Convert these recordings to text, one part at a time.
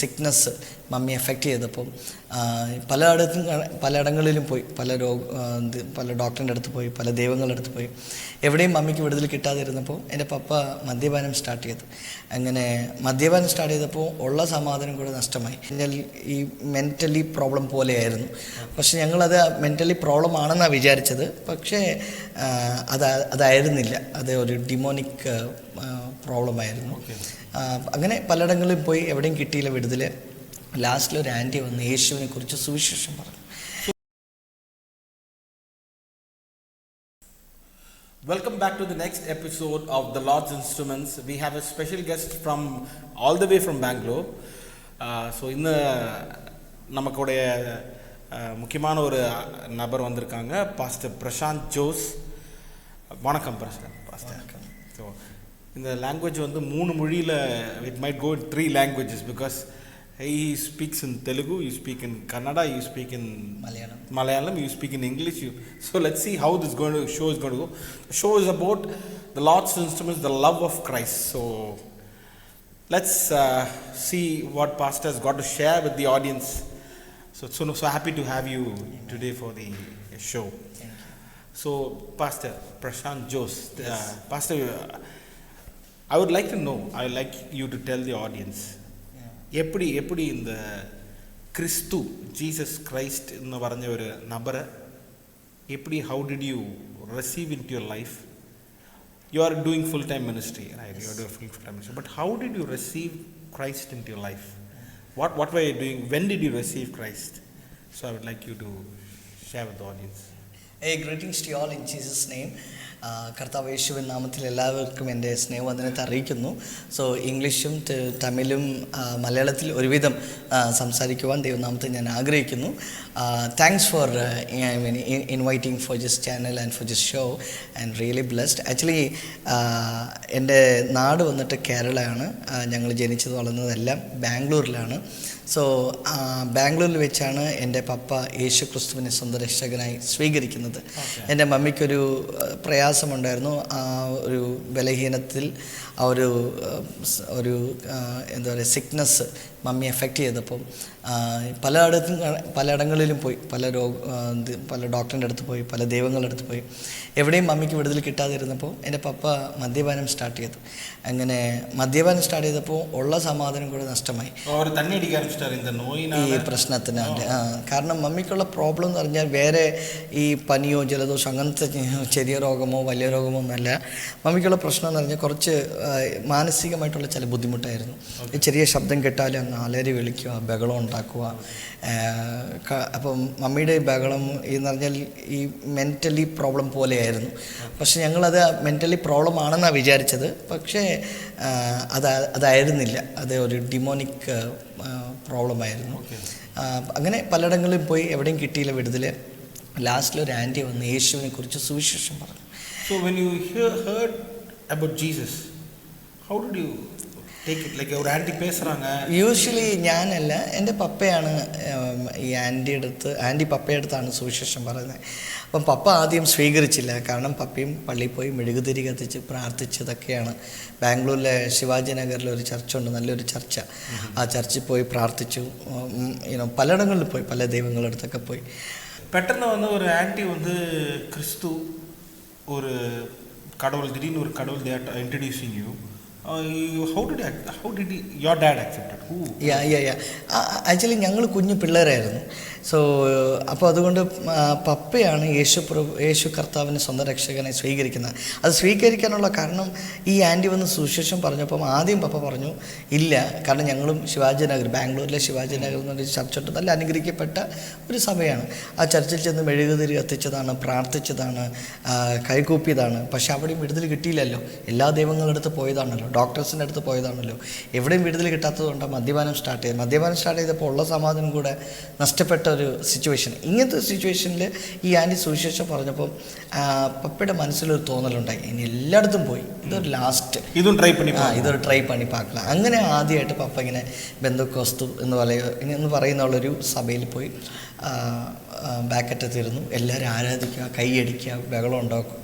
Sickness mummy effect ചെയ്തപ്പം പലയിടങ്ങളിലും പോയി, പല ഡോക്ടറിൻ്റെ അടുത്ത് പോയി, പല ദൈവങ്ങളുടെ അടുത്ത് പോയി. എവിടെയും മമ്മിക്ക് വിടുതൽ കിട്ടാതിരുന്നപ്പോൾ എൻ്റെ പപ്പ മദ്യപാനം സ്റ്റാർട്ട് ചെയ്തു. അങ്ങനെ മദ്യപാനം സ്റ്റാർട്ട് ചെയ്തപ്പോൾ ഉള്ള സമാധാനം കൂടെ നഷ്ടമായി. ഈ മെൻ്റലി പ്രോബ്ലം പോലെയായിരുന്നു. പക്ഷെ ഞങ്ങളത് മെൻ്റലി പ്രോബ്ലം ആണെന്നാണ് വിചാരിച്ചത്. പക്ഷേ അതായിരുന്നില്ല, അത് ഒരു ഡിമോണിക് പ്രോബ്ലമായിരുന്നു. അങ്ങനെ പലയിടങ്ങളിലും പോയി, എവിടെയും കിട്ടിയില്ല വിടുതൽ. ലാസ്റ്റിൽ ഒരു ആൻറ്റി വന്ന് യേശുവിനെ കുറിച്ച് സുവിശേഷം പറഞ്ഞു. Welcome back to the next episode of The Lord's Instruments. We have a special guest from all the way from Bangalore. So இന്ന് நமக்குடைய முக்கியமான ஒரு நபர் வந்திருக்காங்க, பாஸ்டர் பிரசாந்த் ஜோஸ். வணக்கம் பாஸ்டர். ஸோ இந்த லாங்குவேஜ் வந்து 3 மொழியில், it might go in 3 languages because he speaks in Telugu, you speak in Kannada, you speak in Malayalam, you speak in English. So let's see how this show is going to go. The show is about the Lord's Instruments, the love of Christ. So let's see what pastor has got to share with the audience. So happy to have you today for the show. So Pastor Prashant Jose, Pastor, I would like to know, I would like you to tell the audience, எப்படி இந்த கிறிஸ்து Jesus Christ എന്ന് പറഞ്ഞ ഒരു നബറെ எப்படி, how did you receive into your life? You are doing full time ministry, right? You are doing full time ministry, but how did you receive Christ into your life? What were you doing? When did you receive Christ? So I would like you to share with the audience. Hey, greetings to you all in Jesus name. കർത്താവ് യേശുവിൻ നാമത്തിൽ എല്ലാവർക്കും എൻ്റെ സ്നേഹവന്ദനത്തെ അറിയിക്കുന്നു. So ഇംഗ്ലീഷും തമിഴും മലയാളത്തിൽ ഒരുവിധം സംസാരിക്കുവാൻ ദൈവനാമത്തിൽ ഞാൻ ആഗ്രഹിക്കുന്നു. Thanks for inviting for this channel and for this show and really blessed. Actually എൻ്റെ നാട് വന്നിട്ട് കേരളമാണ്. ഞങ്ങൾ ജനിച്ചത് വളർന്നതെല്ലാം ബാംഗ്ലൂരിലാണ്. സോ ബാംഗ്ലൂരിൽ വെച്ചാണ് എൻ്റെ പപ്പ യേശു ക്രിസ്തുവിനെ സ്വന്തം രക്ഷകനായി സ്വീകരിക്കുന്നത്. എൻ്റെ മമ്മിക്കൊരു പ്രയാസമുണ്ടായിരുന്നു. ഒരു ബലഹീനത്തിൽ ഒരു എന്താ പറയുക സിക്നസ് മമ്മി എഫക്റ്റ് ചെയ്തപ്പം പലയിടങ്ങളിലും പോയി, പല ഡോക്ടറിൻ്റെ അടുത്ത് പോയി, പല ദൈവങ്ങളുടെ അടുത്ത് പോയി. എവിടെയും മമ്മിക്ക് വിടുതൽ കിട്ടാതിരുന്നപ്പോൾ എൻ്റെ പപ്പ മദ്യപാനം സ്റ്റാർട്ട് ചെയ്തു. അങ്ങനെ മദ്യപാനം സ്റ്റാർട്ട് ചെയ്തപ്പോൾ ഉള്ള സമാധാനം കൂടെ നഷ്ടമായി ഈ പ്രശ്നത്തിന്. കാരണം മമ്മിക്കുള്ള പ്രോബ്ലം എന്ന് പറഞ്ഞാൽ വേറെ ഈ പനിയോ ജലദോഷം അങ്ങനത്തെ ചെറിയ രോഗമോ വലിയ രോഗമോ ഒന്നുമല്ല. മമ്മിക്കുള്ള പ്രശ്നം എന്ന് പറഞ്ഞാൽ കുറച്ച് മാനസികമായിട്ടുള്ള ചില ബുദ്ധിമുട്ടായിരുന്നു. ചെറിയ ശബ്ദം കേട്ടാലും അലറി വിളിക്കുക, ബഹളം ഉണ്ടാക്കുക. അപ്പം മമ്മിയുടെ ബഹളം എന്ന് പറഞ്ഞാൽ ഈ മെൻ്റലി പ്രോബ്ലം പോലെയായിരുന്നു. പക്ഷെ ഞങ്ങളത് മെൻ്റലി പ്രോബ്ലം ആണെന്നാണ് വിചാരിച്ചത്. പക്ഷേ അതായിരുന്നില്ല, അത് ഒരു ഡിമോണിക് പ്രോബ്ലമായിരുന്നു. അങ്ങനെ പലയിടങ്ങളിലും പോയി, എവിടെയും കിട്ടിയില്ല വിടുതൽ. ലാസ്റ്റിൽ ഒരു ആൻറ്റി വന്ന് യേശുവിനെ കുറിച്ച് സുവിശേഷം പറഞ്ഞു. So when you heard about Jesus, how did you take it? Like ഒരു ആൻറ്റി പേசுறாங்க. യൂഷ്വലി ഞാനല്ല, എൻ്റെ പപ്പയാണ് ഈ ആൻറ്റി പപ്പയുടെ അടുത്താണ് സുവിശേഷം പറയുന്നത്. അപ്പം പപ്പ ആദ്യം സ്വീകരിച്ചില്ല. കാരണം പപ്പയും പള്ളിയിൽ പോയി മെഴുകുതിരി കത്തിച്ച് പ്രാർത്ഥിച്ചതൊക്കെയാണ്. ബാംഗ്ലൂരിലെ ശിവാജി നഗറിലൊരു ചർച്ചുണ്ട്, നല്ലൊരു ചർച്ച. ആ ചർച്ചിൽ പോയി പ്രാർത്ഥിച്ചു. പലയിടങ്ങളിൽ പോയി, പല ദൈവങ്ങളുടെ അടുത്തൊക്കെ പോയി. പെട്ടെന്ന് വന്ന് ഒരു ആൻറ്റി வந்து கிறிஸ்து ஒரு கடவுள், திடீர்னு ஒரு கடவுள் they are introducing you. How did your dad accept it? Actually ഞങ്ങൾ കുഞ്ഞു പിള്ളേരായിരുന്നു. സോ അപ്പോൾ അതുകൊണ്ട് പപ്പയാണ് യേശു കർത്താവിനെ സ്വന്തം രക്ഷകനെ സ്വീകരിക്കുന്നത്. അത് സ്വീകരിക്കാനുള്ള കാരണം ഈ ആൻറ്റി വന്ന് സുവിശേഷം പറഞ്ഞപ്പം ആദ്യം പപ്പ പറഞ്ഞു ഇല്ല. കാരണം ഞങ്ങളും ബാംഗ്ലൂരിലെ ശിവാജി നഗർ എന്നൊരു ചർച്ചുണ്ട്, നല്ല അനുഗ്രഹിക്കപ്പെട്ട ഒരു സഭയാണ്. ആ ചർച്ചിൽ ചെന്ന് മെഴുകുതിരി കത്തിച്ചതാണ്, പ്രാർത്ഥിച്ചതാണ്, കൈകൂപ്പിയതാണ്. പക്ഷെ അവിടെയും വിടുതൽ കിട്ടിയില്ലല്ലോ. എല്ലാ ദൈവങ്ങളുടെ അടുത്ത് പോയതാണല്ലോ, ഡോക്ടേഴ്സിൻ്റെ അടുത്ത് പോയതാണല്ലോ. എവിടെയും വിടുതൽ കിട്ടാത്തതുകൊണ്ടാണ് മദ്യപാനം സ്റ്റാർട്ട് ചെയ്തപ്പോൾ ഉള്ള സമാധാനം കൂടെ നഷ്ടപ്പെട്ട ഒരു സിറ്റുവേഷൻ. ഇങ്ങനത്തെ സിറ്റുവേഷനിൽ ഈ ആൻറ്റി സുവിശേഷം പറഞ്ഞപ്പോൾ പപ്പയുടെ മനസ്സിലൊരു തോന്നലുണ്ടായി, ഇനി എല്ലായിടത്തും പോയി ഇതൊരു ട്രൈ പണി പാക്കില്ല. അങ്ങനെ ആദ്യമായിട്ട് പപ്പ ഇങ്ങനെ ബന്ധുക്കോസ്തു എന്ന് പറയുന്ന ഉള്ളൊരു സഭയിൽ പോയി ബാക്കറ്റത്തിരുന്നു. എല്ലാവരും ആരാധിക്കുക, കൈയടിക്കുക, ബഹളം ഉണ്ടാക്കുക,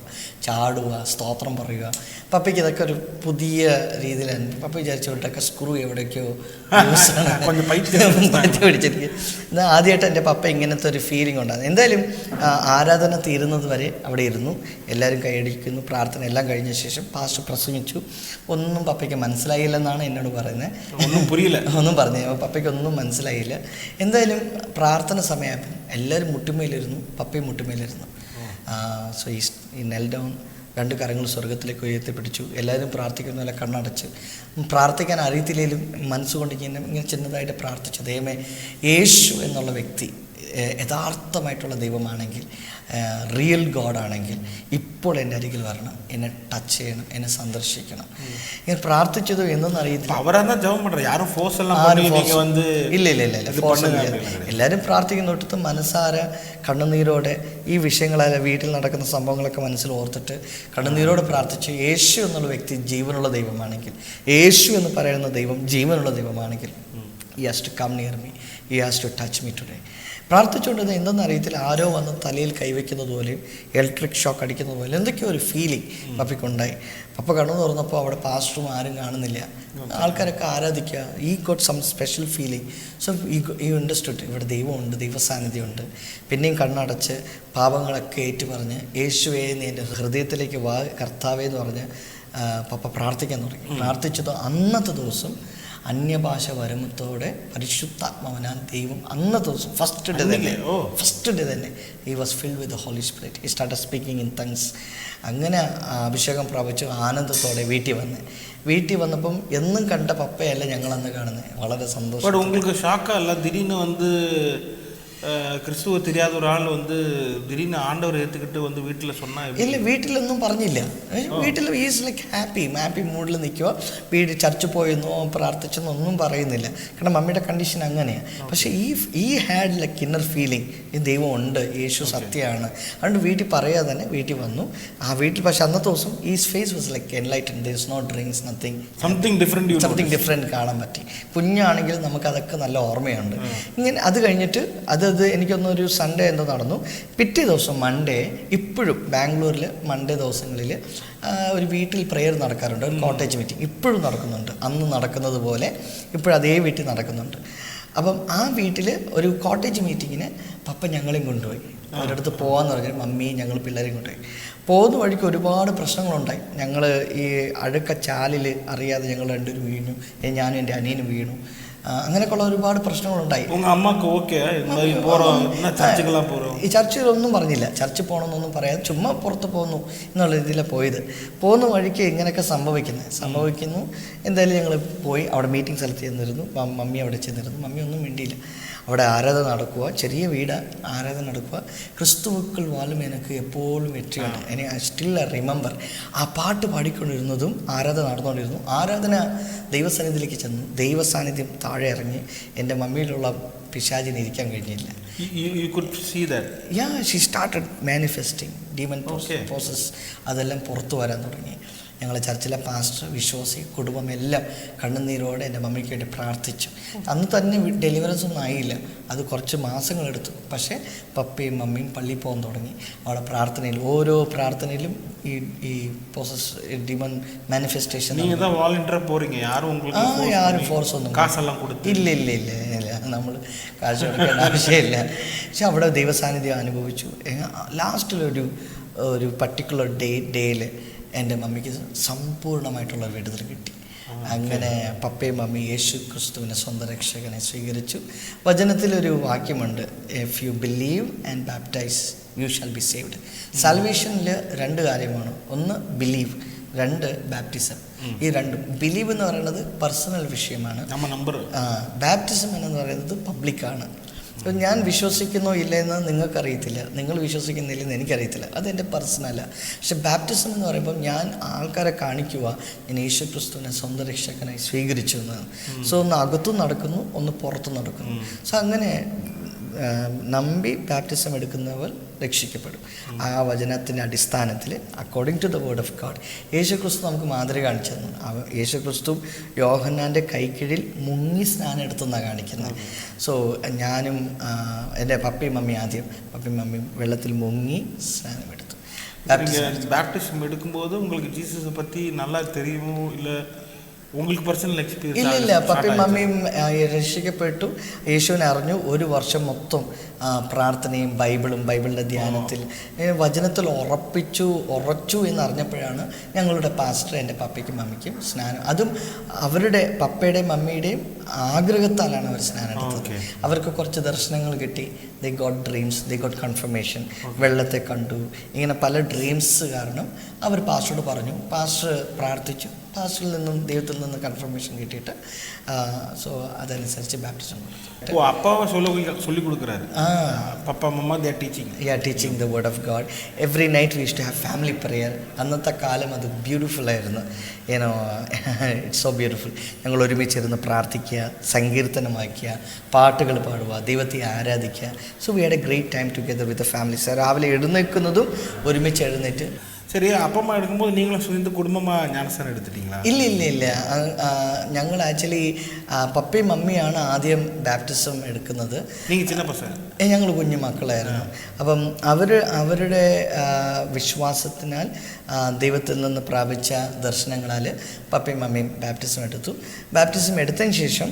ചാടുക, സ്തോത്രം പറയുക. പപ്പയ്ക്ക് ഇതൊക്കെ ഒരു പുതിയ രീതിയിലാണ്. പപ്പ വിചാരിച്ചോട്ടൊക്കെ സ്ക്രൂ എവിടേക്കോ മാറ്റി പിടിച്ചിരിക്കും. എന്നാൽ ആദ്യമായിട്ട് എൻ്റെ പപ്പ ഇങ്ങനത്തെ ഒരു ഫീലിംഗ് ഉണ്ടാകും. എന്തായാലും ആരാധന തീരുന്നത് വരെ അവിടെ ഇരുന്നു. എല്ലാവരും കൈയടിക്കുന്നു. പ്രാർത്ഥന എല്ലാം കഴിഞ്ഞ ശേഷം പാസ്റ്റർ പ്രസംഗിച്ചു. ഒന്നും പപ്പയ്ക്ക് മനസ്സിലായില്ലെന്നാണ് എന്നോട് പറയുന്നത്. ഒന്നും പറഞ്ഞു പപ്പയ്ക്ക് ഒന്നും മനസ്സിലായില്ല. എന്തായാലും പ്രാർത്ഥന സമയമായപ്പോൾ എല്ലാവരും മുട്ടുമേലിരുന്നു. പപ്പയും മുട്ടുമേലിരുന്നു. സോ ഈ നെൽ ഡൗൺ, 2 കരങ്ങൾ സ്വർഗത്തിലേക്ക് ഉയർത്തിപ്പിടിച്ചു. എല്ലാവരും പ്രാർത്ഥിക്കുന്ന പോലെ കണ്ണടച്ച്, പ്രാർത്ഥിക്കാൻ അറിയത്തില്ലെങ്കിലും മനസ്സുകൊണ്ട് ഇങ്ങനെ ചിന്നതായിട്ട് പ്രാർത്ഥിച്ചു. ദൈവമേ, യേശു എന്നുള്ള വ്യക്തി യഥാർത്ഥമായിട്ടുള്ള ദൈവമാണെങ്കിൽ, റിയൽ ഗോഡാണെങ്കിൽ ഇപ്പോൾ എൻ്റെ അരികിൽ വരണം, എന്നെ ടച്ച് ചെയ്യണം, എന്നെ സന്ദർശിക്കണം. ഇങ്ങനെ പ്രാർത്ഥിച്ചത് എന്നൊന്നും അറിയത്തില്ല. ഇല്ല ഫോഴ്സ്. എല്ലാവരും പ്രാർത്ഥിക്കുന്നൊട്ടത്ത് മനസ്സാര കണ്ണുനീരോടെ ഈ വിഷയങ്ങളല്ല, വീട്ടിൽ നടക്കുന്ന സംഭവങ്ങളൊക്കെ മനസ്സിൽ ഓർത്തിട്ട് കണ്ണുനീരോടെ പ്രാർത്ഥിച്ചു. യേശു എന്നുള്ള വ്യക്തി ജീവനുള്ള ദൈവമാണെങ്കിൽ, യേശു എന്ന് പറയുന്ന ദൈവം ജീവനുള്ള ദൈവമാണെങ്കിൽ, he has to come near me, he has to touch me today. പ്രാർത്ഥിച്ചുകൊണ്ടത് എന്തെന്ന് അറിയത്തില്ല, ആരോ വന്ന് തലയിൽ കൈവയ്ക്കുന്നത് പോലെയും ഇലക്ട്രിക് ഷോക്ക് അടിക്കുന്നത് പോലെ എന്തൊക്കെയോ ഒരു ഫീലിംഗ് പപ്പയ്ക്കുണ്ടായി. പപ്പ കണ്ണു തുറന്നപ്പോൾ അവിടെ പാസ്റ്ററും ആരും കാണുന്നില്ല, ആൾക്കാരൊക്കെ ആരാധിക്കുക. I got some special feeling. So I understood ഇവിടെ ദൈവമുണ്ട്, ദൈവസാന്നിധ്യമുണ്ട്. പിന്നെയും കണ്ണടച്ച് പാപങ്ങളൊക്കെ ഏറ്റുപറഞ്ഞ് യേശുവേ നീ എൻ്റെ ഹൃദയത്തിലേക്ക് വാ കർത്താവേ എന്ന് പറഞ്ഞ് പപ്പ പ്രാർത്ഥിക്കാൻ തുടങ്ങി. പ്രാർത്ഥിച്ചത് അന്നത്തെ ദിവസം അന്യഭാഷ വരുമത്തോടെ പരിശുദ്ധാത്മാവനാൽ ദൈവം അന്നത്തെ ദിവസം ഫസ്റ്റ് ഡേ തന്നെ he was filled with the holy spirit. He started speaking in tongues. അങ്ങനെ അഭിഷേകം പ്രാപിച്ചു ആനന്ദത്തോടെ വീട്ടിൽ വന്നപ്പം എന്നും കണ്ട പപ്പയല്ല ഞങ്ങളന്ന് കാണുന്നത്. വളരെ സന്തോഷം. உங்களுக்கு ஷாக்கா இல்ல திடீர்னு வந்து கிறிஸ்துவ தெரியாத ஒரு ஆள் வந்து திடீர்னு ஆண்டவர் ஏற்றுக்கிட்டு வந்து വീട്ടിൽ சொன்னா ഇല്ല, വീട്ടിലൊന്നും പറഞ്ഞില്ല. വീട്ടിൽ ഈസ് ലൈക്ക് ഹാപ്പി മൂഡിൽ നിൽക്കുക. വീട്ടിൽ ചർച്ച് പോയെന്നോ പ്രാർത്ഥിച്ചെന്നൊന്നും പറയുന്നില്ല, കാരണം മമ്മിയുടെ കണ്ടീഷൻ അങ്ങനെയാണ്. പക്ഷേ ഈ ഹാഡ് ലൈക്ക് ഇന്നർ ഫീലിംഗ്, ഈ ദൈവം ഉണ്ട്, യേശു സത്യമാണ്. അതുകൊണ്ട് വീട്ടിൽ പറയാതെ തന്നെ വീട്ടിൽ വന്നു. ആ വീട്ടിൽ പക്ഷേ അന്നത്തെ ദിവസം his face was like enlighten. There is no drinks, something different കാണാൻ പറ്റി. കുഞ്ഞാണെങ്കിൽ നമുക്കതൊക്കെ നല്ല ഓർമ്മയുണ്ട്. ഇങ്ങനെ അത് കഴിഞ്ഞിട്ട് അത് എനിക്കൊന്നൊരു സൺഡേ എന്തോ നടന്നു. പിറ്റേ ദിവസം മൺഡേ, ഇപ്പോഴും ബാംഗ്ലൂരിൽ മൺഡേ ദിവസങ്ങളിൽ ഒരു വീട്ടിൽ പ്രെയർ നടക്കാറുണ്ട്, ഒരു കോട്ടേജ് മീറ്റിംഗ് ഇപ്പോഴും നടക്കുന്നുണ്ട്. അന്ന് നടക്കുന്നത് പോലെ ഇപ്പോഴും അതേ വീട്ടിൽ നടക്കുന്നുണ്ട്. അപ്പം ആ വീട്ടിൽ ഒരു കോട്ടേജ് മീറ്റിങ്ങിന് പപ്പ ഞങ്ങളെയും കൊണ്ടുപോയി. അവരുടെ അടുത്ത് പോകാമെന്ന് പറഞ്ഞാൽ മമ്മിയും ഞങ്ങൾ പിള്ളേരെയും കൊണ്ടുപോയി. പോകുന്ന വഴിക്ക് ഒരുപാട് പ്രശ്നങ്ങളുണ്ടായി. ഞങ്ങൾ ഈ അഴുക്കച്ചാലിൽ അറിയാതെ ഞങ്ങൾ രണ്ടുപേരും വീണു. ഞാനും എൻ്റെ അനിയനും വീണു. അങ്ങനെയൊക്കെയുള്ള ഒരുപാട് പ്രശ്നങ്ങളുണ്ടായി. ഈ ചർച്ചിലൊന്നും പറഞ്ഞില്ല, ചർച്ച് പോകണമെന്നൊന്നും പറയാതെ ചുമ്മാ പുറത്ത് പോകുന്നു എന്നുള്ള രീതിയിലാണ് പോയത്. പോകുന്ന വഴിക്ക് ഇങ്ങനെയൊക്കെ സംഭവിക്കുന്നു. എന്തായാലും ഞങ്ങൾ പോയി അവിടെ മീറ്റിംഗ് സ്ഥലത്ത് ചെന്നിരുന്നു. മമ്മി അവിടെ ചെന്നിരുന്നു. മമ്മി ഒന്നും മിണ്ടിയില്ല. അവിടെ ആരാധന നടക്കുക, ചെറിയ വീട്, ആരാധന നടക്കുക. ക്രിസ്തുവുക്കൾ വാലും എനിക്ക് എപ്പോഴും വെற்றிയുണ്ട്. എന്നെ സ്റ്റിൽ റിമെമ്പർ ആ പാട്ട് പാടിക്കൊണ്ടിരുന്നതും ആരാധന നടന്നുകൊണ്ടിരുന്നു. ആരാധന ദൈവസാന്നിധ്യത്തിലേക്ക് ചെന്നു. ദൈവസാന്നിധ്യം താഴെ ഇറങ്ങി. എൻ്റെ മമ്മിയിലുള്ള പിശാചിന് ഇരിക്കാൻ കഴിഞ്ഞില്ല. She started manifesting demon process. അതെല്ലാം പുറത്തു വരാൻ തുടങ്ങി. ഞങ്ങളെ ചർച്ചിലെ പാസ്റ്റർ, വിശ്വാസി, കുടുംബം എല്ലാം കണ്ണുനീരോടെ എൻ്റെ മമ്മിക്ക് വേണ്ടി പ്രാർത്ഥിച്ചു. അന്ന് തന്നെ ഡെലിവറൻസ് ഒന്നും ആയില്ല, അത് കുറച്ച് മാസങ്ങളെടുത്തു. പക്ഷേ പപ്പയും മമ്മിയും പള്ളിയിൽ പോകാൻ തുടങ്ങി. അവിടെ പ്രാർത്ഥനയിൽ, ഓരോ പ്രാർത്ഥനയിലും ഈ പ്രോസസ് ഡിമൺ മാനിഫെസ്റ്റേഷൻ. ആരും ഫോഴ്സ് ഒന്നും ഇല്ല, നമ്മൾ കാശ് കൊടുക്കേണ്ട ആവശ്യമില്ല. പക്ഷെ അവിടെ ദൈവസാന്നിധ്യം അനുഭവിച്ചു. ലാസ്റ്റിലൊരു പർട്ടിക്കുലർ ഡേയിൽ എൻ്റെ മമ്മിക്ക് സമ്പൂർണ്ണമായിട്ടുള്ള വിടുതൽ കിട്ടി. അങ്ങനെ പപ്പയും മമ്മി യേശു ക്രിസ്തുവിനെ സ്വന്തം രക്ഷകനെ സ്വീകരിച്ചു. വചനത്തിലൊരു വാക്യമുണ്ട്, if you believe and baptize you shall be saved. സാൽവേഷനിൽ 2 കാര്യമാണ്. ഒന്ന് ബിലീവ്, 2 ബാപ്റ്റിസം. ഈ 2 ബിലീവ് എന്ന് പറയുന്നത് പേഴ്സണൽ വിഷയമാണ്. ബാപ്റ്റിസം എന്ന് പറയുന്നത് പബ്ലിക്കാണ്. അപ്പോൾ ഞാൻ വിശ്വസിക്കുന്നോ ഇല്ലയെന്ന് നിങ്ങൾക്കറിയത്തില്ല, നിങ്ങൾ വിശ്വസിക്കുന്നില്ലെന്ന് എനിക്കറിയത്തില്ല, അതെൻ്റെ പേഴ്സണലാണ്. പക്ഷെ ബാപ്റ്റിസം എന്ന് പറയുമ്പോൾ ഞാൻ ആൾക്കാരെ കാണിക്കുക, ഞാൻ യേശു ക്രിസ്തുവിനെ സ്വന്തം രക്ഷകനായി സ്വീകരിച്ചു എന്നാണ്. സോ ഒന്ന് അകത്തും നടക്കുന്നു, ഒന്ന് പുറത്തും നടക്കുന്നു. സോ അങ്ങനെ നമ്പി ബാപ്റ്റിസം എടുക്കുന്നവർ രക്ഷിക്കപ്പെടും. ആ വചനത്തിൻ്റെ അടിസ്ഥാനത്തിൽ according to the word of God യേശുക്രിസ്തു നമുക്ക് മാതൃക കാണിച്ചു തന്നു. യേശുക്രിസ്തു യോഹന്നാൻ്റെ കൈക്കീഴിൽ മുങ്ങി സ്നാനം എടുത്തെന്നാണ് കാണിക്കുന്നത്. സോ ഞാനും എൻ്റെ പപ്പയും മമ്മിയും വെള്ളത്തിൽ മുങ്ങി സ്നാനം എടുത്തു. பேப்டிசம் எடுக்கும்போது உங்களுக்கு ஜீசஸை பற்றி நல்லா தெரியுமோ இல்லை உங்களுக்கு പർസണൽ എക്സ്പീരിയൻസ്? ഇല്ല, പപ്പയും മമ്മിയും രക്ഷിക്കപ്പെട്ടു, യേശുവിനെ അറിഞ്ഞു. ഒരു വർഷം മൊത്തം പ്രാർത്ഥനയും ബൈബിളിൻ്റെ ധ്യാനത്തിൽ വചനത്തിൽ ഉറച്ചു എന്നറിഞ്ഞപ്പോഴാണ് ഞങ്ങളുടെ പാസ്റ്റർ എൻ്റെ പപ്പയ്ക്കും മമ്മിക്കും സ്നാനം, അതും അവരുടെ പപ്പയുടെയും മമ്മിയുടെയും ആഗ്രഹത്താലാണ് അവർ സ്നാനം എടുത്തത്. അവർക്ക് കുറച്ച് ദർശനങ്ങൾ കിട്ടി. They got dreams, they got confirmation. വെള്ളത്തെ കണ്ടു, ഇങ്ങനെ പല ഡ്രീംസ് കാരണം അവർ പാസ്റ്ററോട് പറഞ്ഞു. പാസ്റ്റർ പ്രാർത്ഥിച്ചു, പാസ്റ്ററിൽ നിന്നും ദൈവത്തിൽ നിന്ന് കൺഫർമേഷൻ കിട്ടിയിട്ട് സോ അതനുസരിച്ച് ബാപ്റ്റിസം കൊടുത്തു. അപ്പാவை சொல்லி கொடுக்குறாரு. Papa mamma they teaching the word of God. Every night we used to have family prayer. അന്നത്തെ കാലം അത് ബ്യൂട്ടിഫുൾ ആയിരുന്നു. You know it's so beautiful. ഞങ്ങൾ ഒരുമിച്ചിരുന്ന് പ്രാർത്ഥിക്കുക, സങ്കീർത്തനമാക്കുക, പാട്ടുകൾ പാടുക, ദൈവത്തെ ആരാധിക്കുക. So we had a great time together with the family. രാവിലെ എഴുന്നേൽക്കുന്നതും ഒരുമിച്ച് എഴുന്നേറ്റ്. சரி, அப்பா அம்மா எடுக்கும்போது நீங்களும் சேர்ந்து குடும்பமாக ஞானஸ்தானம் എടുത്തിട്ടീங்களா? ഇല്ല. ഞങ്ങൾ ആക്ച്വലി പപ്പയും മമ്മിയാണ് ആദ്യം ബാപ്റ്റിസം എടുക്കുന്നത്. നിങ്ങൾ ചിന്ന പസ? ഞങ്ങൾ കുഞ്ഞു മക്കളായിരുന്നു. അപ്പം അവരുടെ വിശ്വാസത്തിനാൽ ദൈവത്തിൽ നിന്ന് പ്രാപിച്ച ദർശനങ്ങളാൽ പപ്പയും മമ്മിയും ബാപ്റ്റിസം എടുത്തു. ബാപ്റ്റിസം എടുത്തതിന് ശേഷം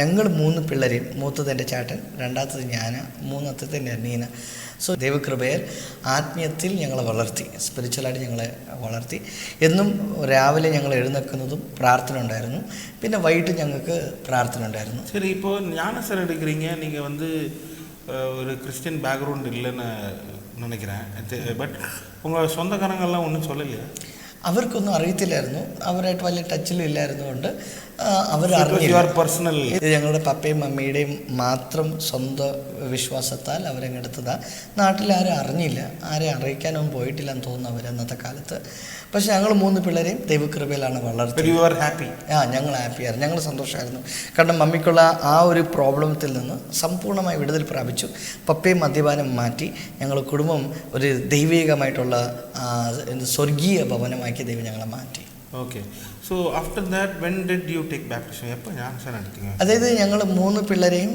ഞങ്ങൾ 3 പിള്ളേരെയും, മൂത്തത് എൻ്റെ ചേട്ടൻ, രണ്ടാമത്തത് ഞാൻ, മൂന്നാമത്തത് എൻ്റെ അനീന. സോ ദൈവകൃപയാൽ ആത്മീയത്തിൽ ഞങ്ങളെ വളർത്തി, സ്പിരിച്വലായിട്ട് ഞങ്ങളെ വളർത്തി. എന്നും രാവിലെ ഞങ്ങൾ എഴുന്നേൽക്കുന്നതും പ്രാർത്ഥന ഉണ്ടായിരുന്നു. പിന്നെ വൈകിട്ട് ഞങ്ങൾക്ക് പ്രാർത്ഥന ഉണ്ടായിരുന്നു. ശരി, ഇപ്പോൾ ஞானஸ்தானம் எடுக்கிறீங்க, நீங்கள் வந்து ஒரு கிறிஸ்டியன் பேக்ரவுண்ட் இல்லைன்னு நினைக்கிறேன். பட் உங்கள் சொந்தக்காரங்கள்லாம் ഒന്നും சொல்லலையா? അവർക്കൊന്നും അറിയത്തില്ലായിരുന്നു, അവരായിട്ട് വലിയ ടച്ചിലും ഇല്ലായിരുന്നുകൊണ്ട് അവരറിഞ്ഞില്ല. പേഴ്സണൽ ഇത് ഞങ്ങളുടെ പപ്പയും മമ്മിയുടെയും മാത്രം സ്വന്തം വിശ്വാസത്താൽ അവരങ്ങെടുത്തതാണ്. നാട്ടിലാരും അറിഞ്ഞില്ല, ആരെയും അറിയിക്കാനൊന്നും പോയിട്ടില്ലെന്ന് തോന്നുന്നു അവർ അന്നത്തെ കാലത്ത്. പക്ഷെ ഞങ്ങൾ 3 പിള്ളേരെയും ദൈവകൃപയിലാണ് വളർത്തിയത്. ഹാപ്പി? ഞങ്ങൾ ഹാപ്പിയായിരുന്നു, ഞങ്ങൾ സന്തോഷമായിരുന്നു. കാരണം മമ്മിക്കുള്ള ആ ഒരു പ്രോബ്ലത്തിൽ നിന്ന് സമ്പൂർണ്ണമായി വിടുതൽ പ്രാപിച്ചു. പപ്പയും മദ്യപാനം മാറ്റി ഞങ്ങൾ കുടുംബം ഒരു ദൈവികമായിട്ടുള്ള സ്വർഗീയ ഭവനമാക്കി ദൈവം ഞങ്ങളെ മാറ്റി. Okay. So after that when did you take baptism? എപ്പോൾ ஞானஸ்தாനം എടുത്തീங்க? അതായത് ഞങ്ങൾ 3 പിള്ളേരെയും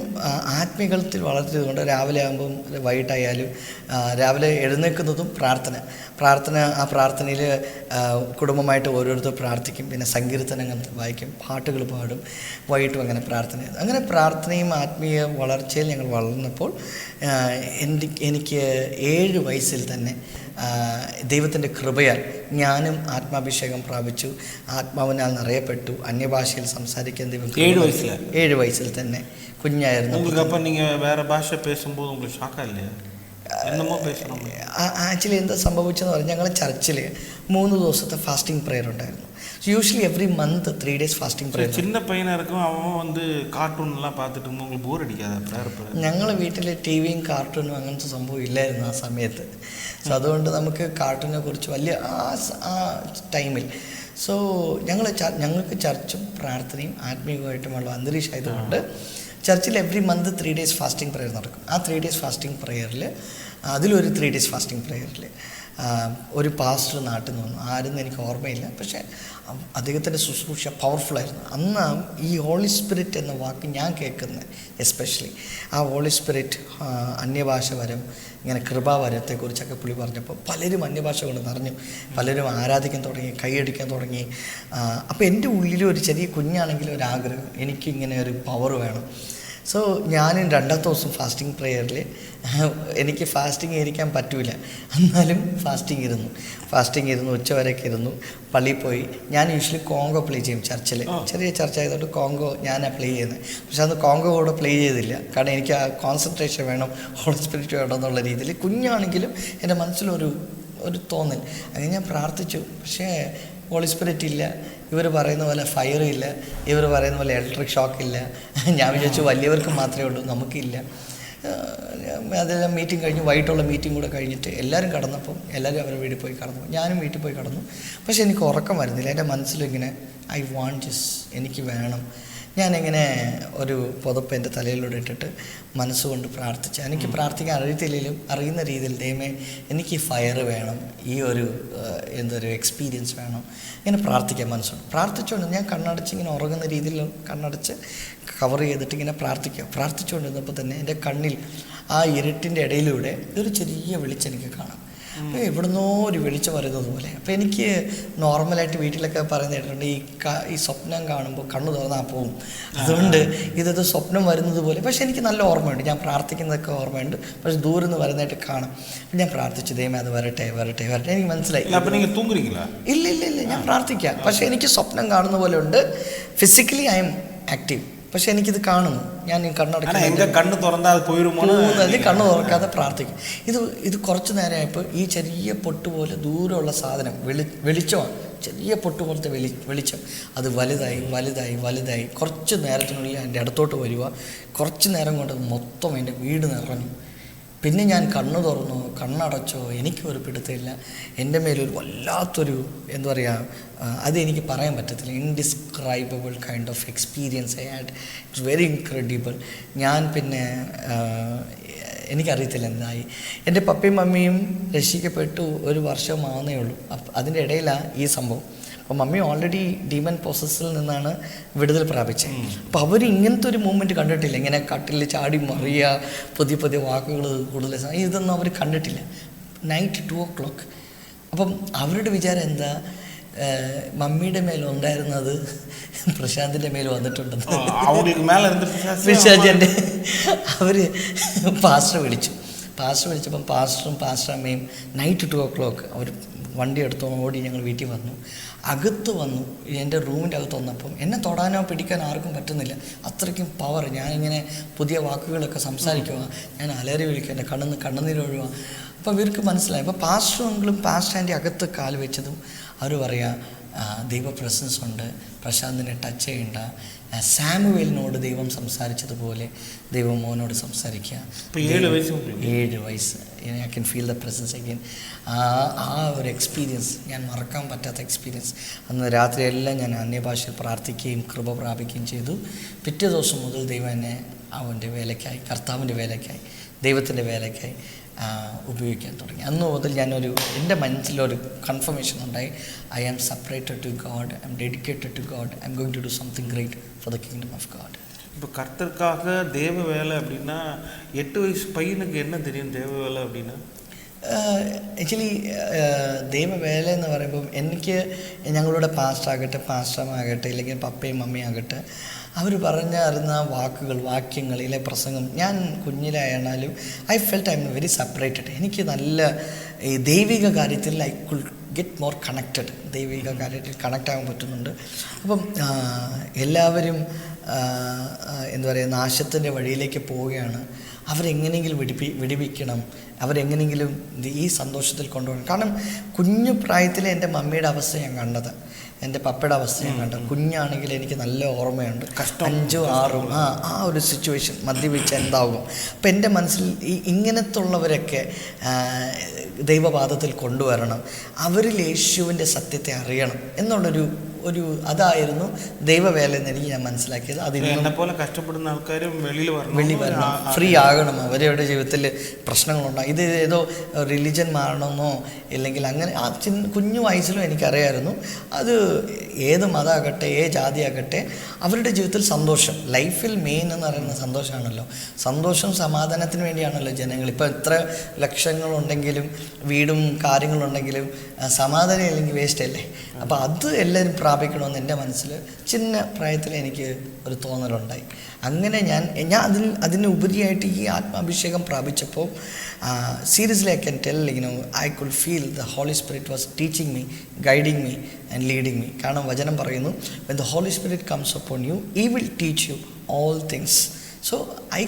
ആത്മീകത്തിൽ വളർത്തിയതുകൊണ്ട് രാവിലെ ആകുമ്പം വൈകിട്ടായാലും രാവിലെ എഴുന്നേൽക്കുന്നതും ആ പ്രാർത്ഥനയിൽ കുടുംബമായിട്ട് ഓരോരുത്തർ പ്രാർത്ഥിക്കും. പിന്നെ സങ്കീർത്തനങ്ങൾ വായിക്കും, പാട്ടുകൾ പാടും, വൈകിട്ടും അങ്ങനെ പ്രാർത്ഥനയും ആത്മീയ വളർച്ചയിൽ ഞങ്ങൾ വളർന്നപ്പോൾ എനിക്ക് 7 വയസ്സിൽ തന്നെ ദൈവത്തിൻ്റെ കൃപയാൽ ഞാനും ആത്മാഭിഷേകം പ്രാപിച്ചു, ആത്മാവിനാൽ നിറയപ്പെട്ടു, അന്യഭാഷയിൽ സംസാരിക്കാൻ ദൈവം 7 വയസ്സിൽ തന്നെ കുഞ്ഞായിരുന്നു. ആക്ച്വലി എന്താ സംഭവിച്ചെന്ന് പറഞ്ഞാൽ ഞങ്ങൾ ചർച്ചിൽ 3 ദിവസത്തെ ഫാസ്റ്റിംഗ് പ്രെയർ ഉണ്ടായിരുന്നു. Usually every month 3 days fasting prayer. ചിന്ന പയ്യനായിരിക്കും, അവൻ കാർട്ടൂണെല്ലാം പാത്തിട്ട് உங்களுக்கு ബോർ അടിക്കാതെ? ഞങ്ങൾ വീട്ടിൽ ടിവിയും കാർട്ടൂണും അങ്ങനത്തെ സംഭവം ഇല്ലായിരുന്നു ആ സമയത്ത്. സോ അതുകൊണ്ട് നമുക്ക് കാർട്ടൂണിനെ കുറിച്ച് വലിയ ആ ടൈമിൽ സോ ഞങ്ങൾക്ക് ചർച്ചും പ്രാർത്ഥനയും ആത്മീയമായിട്ടുമുള്ള അന്തരീക്ഷമായതുകൊണ്ട് ചർച്ചിൽ every month 3 days fasting prayer നടക്കും. ആ 3 days ഫാസ്റ്റിംഗ് പ്രെയറിൽ അതിലൊരു 3 days ഫാസ്റ്റിംഗ് പ്രെയറിൽ ഒരു പാസ്റ്റർ നാട്ടിൽ നിന്ന് വന്നു. ആരെന്ന് എനിക്ക് ഓർമ്മയില്ല, പക്ഷേ അദ്ദേഹത്തിൻ്റെ ശുശ്രൂഷ പവർഫുള്ളായിരുന്നു. അന്ന് ഈ ഹോളി സ്പിരിറ്റ് എന്ന വാക്ക് ഞാൻ കേൾക്കുന്നത് എസ്പെഷ്യലി ആ ഹോളി സ്പിരിറ്റ്, അന്യഭാഷ വരം, ഇങ്ങനെ കൃപാവരത്തെക്കുറിച്ചൊക്കെ പുള്ളി പറഞ്ഞപ്പോൾ പലരും അന്യഭാഷ കൊണ്ട് നിറഞ്ഞു, പലരും ആരാധിക്കാൻ തുടങ്ങി, കൈയടിക്കാൻ തുടങ്ങി. അപ്പോൾ എൻ്റെ ഉള്ളിൽ ഒരു ചെറിയ കുഞ്ഞാണെങ്കിലും ഒരാഗ്രഹം, എനിക്കിങ്ങനെ ഒരു പവർ വേണം. സോ ഞാനും 2ാമത്തെ ദിവസം ഫാസ്റ്റിംഗ് പ്രെയറിൽ എനിക്ക് ഫാസ്റ്റിംഗ് ഇരിക്കാൻ പറ്റില്ല, എന്നാലും ഫാസ്റ്റിംഗ് ഇരുന്നു ഉച്ചവരെയൊക്കെ ഇരുന്നു. പള്ളിയിൽ പോയി. ഞാൻ യൂഷ്വലി കോങ്കോ പ്ലേ ചെയ്യും ചർച്ചിൽ, ചെറിയ ചർച്ച ആയതുകൊണ്ട് കോങ്കോ ഞാനാണ് പ്ലേ ചെയ്യുന്നത്. പക്ഷെ അന്ന് കോങ്കോ കൂടെ പ്ലേ ചെയ്തില്ല, കാരണം എനിക്ക് ആ കോൺസെൻട്രേഷൻ വേണം, ഹോളി സ്പിരിറ്റ് വേണം എന്നുള്ള രീതിയിൽ. കുഞ്ഞാണെങ്കിലും എൻ്റെ മനസ്സിലൊരു തോന്നൽ. അങ്ങനെ ഞാൻ പ്രാർത്ഥിച്ചു. പക്ഷേ ഹോളി സ്പിരിറ്റ് ഇല്ല, ഇവർ പറയുന്ന പോലെ ഫയർ ഇല്ല, ഇവർ പറയുന്ന പോലെ ഇലക്ട്രിക് ഷോക്ക് ഇല്ല. ഞാൻ വിചാരിച്ചു വലിയവർക്ക് മാത്രമേ ഉള്ളൂ, നമുക്കില്ല. അതെല്ലാം മീറ്റിംഗ് കഴിഞ്ഞ് വൈകിട്ടുള്ള മീറ്റിംഗ് കൂടെ കഴിഞ്ഞിട്ട് എല്ലാവരും കടന്നപ്പം എല്ലാവരും അവരുടെ വീട്ടിൽ പോയി കടന്നു, ഞാനും വീട്ടിൽ പോയി കടന്നു. പക്ഷെ എനിക്ക് ഉറക്കം വരുന്നില്ല. എൻ്റെ മനസ്സിലിങ്ങനെ ഐ വാണ്ട് ദിസ്, എനിക്ക് വേണം, ഞാനിങ്ങനെ ഒരു പുതപ്പ് എൻ്റെ തലയിലൂടെ ഇട്ടിട്ട് മനസ്സുകൊണ്ട് പ്രാർത്ഥിച്ചു. എനിക്ക് പ്രാർത്ഥിക്കാൻ അറിയത്തില്ലെങ്കിലും അറിയുന്ന രീതിയിൽ ദൈവമേ എനിക്ക് ഫയർ വേണം, ഈ ഒരു എന്തൊരു എക്സ്പീരിയൻസ് വേണം, ഇങ്ങനെ പ്രാർത്ഥിക്കാൻ മനസ്സുണ്ട്. പ്രാർത്ഥിച്ചുകൊണ്ട് ഞാൻ കണ്ണടച്ച് ഇങ്ങനെ ഉറങ്ങുന്ന രീതിയിൽ കണ്ണടച്ച് കവർ ചെയ്തിട്ട് ഇങ്ങനെ പ്രാർത്ഥിച്ചുകൊണ്ടിരുന്നപ്പോൾ തന്നെ എൻ്റെ കണ്ണിൽ ആ ഇരുട്ടിൻ്റെ ഇടയിലൂടെ ഒരു ചെറിയ വെളിച്ചം എനിക്ക് കാണാം. അപ്പോൾ എവിടുന്നോ ഒരു വെളിച്ചം വരുന്നത് പോലെ. അപ്പോൾ എനിക്ക് നോർമലായിട്ട് വീട്ടിലൊക്കെ പറയുന്ന കേട്ടിട്ടുണ്ട്, ഈ സ്വപ്നം കാണുമ്പോൾ കണ്ണു തുറന്നാൽ പോവും, അതുകൊണ്ട് ഇതൊരു സ്വപ്നം വരുന്നത് പോലെ. പക്ഷേ എനിക്ക് നല്ല ഓർമ്മയുണ്ട്, ഞാൻ പ്രാർത്ഥിക്കുന്നതൊക്കെ ഓർമ്മയുണ്ട്, പക്ഷേ ദൂരം നിന്ന് വരുന്നതായിട്ട് കാണാം. അപ്പം ഞാൻ പ്രാർത്ഥിച്ചു, ദൈവമേ അത് വരട്ടെ വരട്ടെ വരട്ടെ. എനിക്ക് മനസ്സിലായി. ഇല്ല ഇല്ല ഇല്ല, ഞാൻ പ്രാർത്ഥിക്കാം, പക്ഷേ എനിക്ക് സ്വപ്നം കാണുന്ന പോലെ ഉണ്ട്. ഫിസിക്കലി ഐ എം ആക്റ്റീവ്, പക്ഷെ എനിക്കിത് കാണുന്നു. ഞാൻ ഈ കണ്ണ് തുറന്നാൽ കണ്ണ് തുറക്കാതെ പ്രാർത്ഥിക്കും. ഇത് കുറച്ച് നേരമായപ്പോൾ ഈ ചെറിയ പൊട്ട് പോലെ ദൂരമുള്ള സാധനം വെളിച്ചമാണ്, ചെറിയ പൊട്ട് പോലത്തെ വെളിച്ചം അത് വലുതായി വലുതായി വലുതായി കുറച്ച് നേരത്തിനുള്ളിൽ എൻ്റെ അടുത്തോട്ട് വരിക. കുറച്ച് നേരം കൊണ്ട് മൊത്തം എൻ്റെ വീട് നിറഞ്ഞു. പിന്നെ ഞാൻ കണ്ണ് തുറന്നു, കണ്ണടച്ചോ, എനിക്കൊരു പിടുത്തമില്ല. എൻ്റെ മേലൊരു വല്ലാത്തൊരു എന്താ പറയുക, അതെനിക്ക് പറയാൻ പറ്റത്തില്ല, indescribable kind of experience I had. It's very incredible. ഞാൻ പിന്നെ എനിക്കറിയത്തില്ല എന്തായി. എൻ്റെ പപ്പയും മമ്മിയും രക്ഷിക്കപ്പെട്ടു 1 വർഷമാവുന്നേ ഉള്ളൂ. അതിൻ്റെ ഇടയിലാണ് ഈ സംഭവം. അപ്പോൾ മമ്മി ഓൾറെഡി ഡീമൻ പ്രോസസ്സിൽ നിന്നാണ് വിടുതൽ പ്രാപിച്ചത്. അപ്പോൾ അവർ ഇങ്ങനത്തെ ഒരു മൂവ്മെൻറ്റ് കണ്ടിട്ടില്ല, ഇങ്ങനെ കട്ടിൽ ചാടി മറിയുക, പുതിയ പുതിയ വാക്കുകൾ കൂടുതൽ, ഇതൊന്നും അവർ കണ്ടിട്ടില്ല. Night 2 o'clock. അപ്പം അവരുടെ വിചാരം എന്താ, മമ്മിയുടെ മേലുണ്ടായിരുന്നത് പ്രശാന്തിൻ്റെ മേൽ വന്നിട്ടുണ്ടെന്ന്. പിശാചിൻ്റെ അവർ പാസ്റ്റർ വിളിച്ചപ്പം പാസ്റ്ററും പാസ്റ്ററമ്മയും നൈറ്റ് 2 o'clock അവർ വണ്ടി എടുത്തോണ്ട് ഓടി ഞങ്ങൾ വീട്ടിൽ വന്നു. അകത്ത് വന്നു, എൻ്റെ റൂമിൻ്റെ അകത്ത് വന്നപ്പം എന്നെ തൊടാനോ പിടിക്കാനോ ആർക്കും പറ്റുന്നില്ല, അത്രയ്ക്കും പവർ. ഞാനിങ്ങനെ പുതിയ വാക്കുകളൊക്കെ സംസാരിക്കുക, ഞാൻ അലറി വിളിക്കുക, എൻ്റെ കണ്ണുനീരൊഴുക. അപ്പോൾ ഇവർക്ക് മനസ്സിലായി. അപ്പോൾ പാസ്റ്ററും പാസ്റ്റർ ആൻറ്റി അകത്ത് കാല് വെച്ചതും അവർ പറയുക, ദൈവ പ്രസൻസ് ഉണ്ട്, പ്രശാന്തിനെ ടച്ച് ചെയ്യണ്ട, സാമുവേലിനോട് ദൈവം സംസാരിച്ചതുപോലെ ദൈവം മോനോട് സംസാരിക്കുക. 7 വയസ്സ്. I can feel the presence again. ആ ഒരു എക്സ്പീരിയൻസ് ഞാൻ മറക്കാൻ പറ്റാത്ത എക്സ്പീരിയൻസ്. അന്ന് രാത്രിയെല്ലാം ഞാൻ അന്യഭാഷയിൽ പ്രാർത്ഥിക്കുകയും കൃപ പ്രാപിക്കുകയും ചെയ്തു. പിറ്റേ ദിവസം മുതൽ ദൈവം എന്നെ അവൻ്റെ വേലയ്ക്കായി, കർത്താവിൻ്റെ വേലയ്ക്കായി, ദൈവത്തിൻ്റെ വേലയ്ക്കായി ഉപയോഗിക്കാൻ തുടങ്ങി. അന്ന് മുതൽ എൻ്റെ മനസ്സിലൊരു കൺഫർമേഷൻ ഉണ്ടായി, I am separated to God, I am dedicated to God, I am going to do something great for the kingdom of God. இப்போ கர்த்தருக்காக தேவ வேலை அப்படின்னா 8 வயசு பையனுக்கு என்ன தெரியும் தேவ வேலை அப்படின்னா? ആക്ച്വലി ദൈവവേല എന്ന് പറയുമ്പം എനിക്ക് ഞങ്ങളുടെ പാസ്റ്ററാകട്ടെ ഇല്ലെങ്കിൽ പപ്പയും മമ്മിയും ആകട്ടെ, അവർ പറഞ്ഞറിഞ്ഞ വാക്യങ്ങൾ ഇല്ലെ പ്രസംഗം, ഞാൻ കുഞ്ഞിലായാലും I felt I am very separated. എനിക്ക് നല്ല ഈ ദൈവിക കാര്യത്തിൽ I could get more connected, ദൈവിക കാര്യത്തിൽ കണക്റ്റ് ആകാൻ പറ്റുന്നുണ്ട്. അപ്പം എല്ലാവരും എന്താ പറയുക, നാശത്തിൻ്റെ വഴിയിലേക്ക് പോവുകയാണ്. അവരെങ്ങനെയെങ്കിലും വിടിവിക്കണം, അവരെങ്ങനെയെങ്കിലും ഈ സന്തോഷത്തിൽ കൊണ്ടുപോകണം. കാരണം കുഞ്ഞു പ്രായത്തിലെ എൻ്റെ മമ്മിയുടെ അവസ്ഥ ഞാൻ കണ്ടത്, എൻ്റെ പപ്പയുടെ അവസ്ഥ ഞാൻ കണ്ടത്. കുഞ്ഞാണെങ്കിൽ എനിക്ക് നല്ല ഓർമ്മയുണ്ട്, 5, 6 ആ ഒരു സിറ്റുവേഷൻ മദ്യപിച്ച എന്താകും. അപ്പം എൻ്റെ മനസ്സിൽ ഇങ്ങനത്തുള്ളവരൊക്കെ ദൈവപാദത്തിൽ കൊണ്ടുവരണം, അവരിൽ യേശുവിൻ്റെ സത്യത്തെ അറിയണം എന്നുള്ളൊരു അതായിരുന്നു ദൈവവേല എന്ന് എനിക്ക് ഞാൻ മനസ്സിലാക്കിയത്. പോലെ കഷ്ടപ്പെടുന്ന ആൾക്കാരും വെളിയിൽ വരണം, ഫ്രീ ആകണം. അവരുടെ ജീവിതത്തിൽ പ്രശ്നങ്ങളുണ്ടാകും. ഇത് ഏതോ റിലിജൻ മാറണമെന്നോ ഇല്ലെങ്കിൽ അങ്ങനെ കുഞ്ഞു വയസ്സിലും എനിക്കറിയായിരുന്നു. അത് ഏത് മതമാകട്ടെ ഏത് ജാതിയാകട്ടെ അവരുടെ ജീവിതത്തിൽ സന്തോഷം, ലൈഫിൽ മെയിൻ എന്ന് പറയുന്ന സന്തോഷമാണല്ലോ. സന്തോഷം സമാധാനത്തിന് വേണ്ടിയാണല്ലോ ജനങ്ങൾ. ഇപ്പോൾ എത്ര ലക്ഷങ്ങളുണ്ടെങ്കിലും വീടും കാര്യങ്ങളുണ്ടെങ്കിലും സമാധാനം ഇല്ലെങ്കിൽ വേസ്റ്റ് അല്ലേ. അപ്പോൾ അത് എല്ലാവരും പ്രാപിക്കണമെന്ന് എൻ്റെ മനസ്സിൽ ചിന്ന പ്രായത്തിൽ എനിക്ക് ഒരു തോന്നലുണ്ടായി. അങ്ങനെ ഞാൻ അതിന് ഉപരിയായിട്ട് ഈ ആത്മാഭിഷേകം പ്രാപിച്ചപ്പോൾ seriously I can tell, I could feel the holy spirit was teaching me, guiding me and leading me. കാരണം വചനം പറയുന്നു, when the Holy Spirit comes upon you, he will teach you all things. So I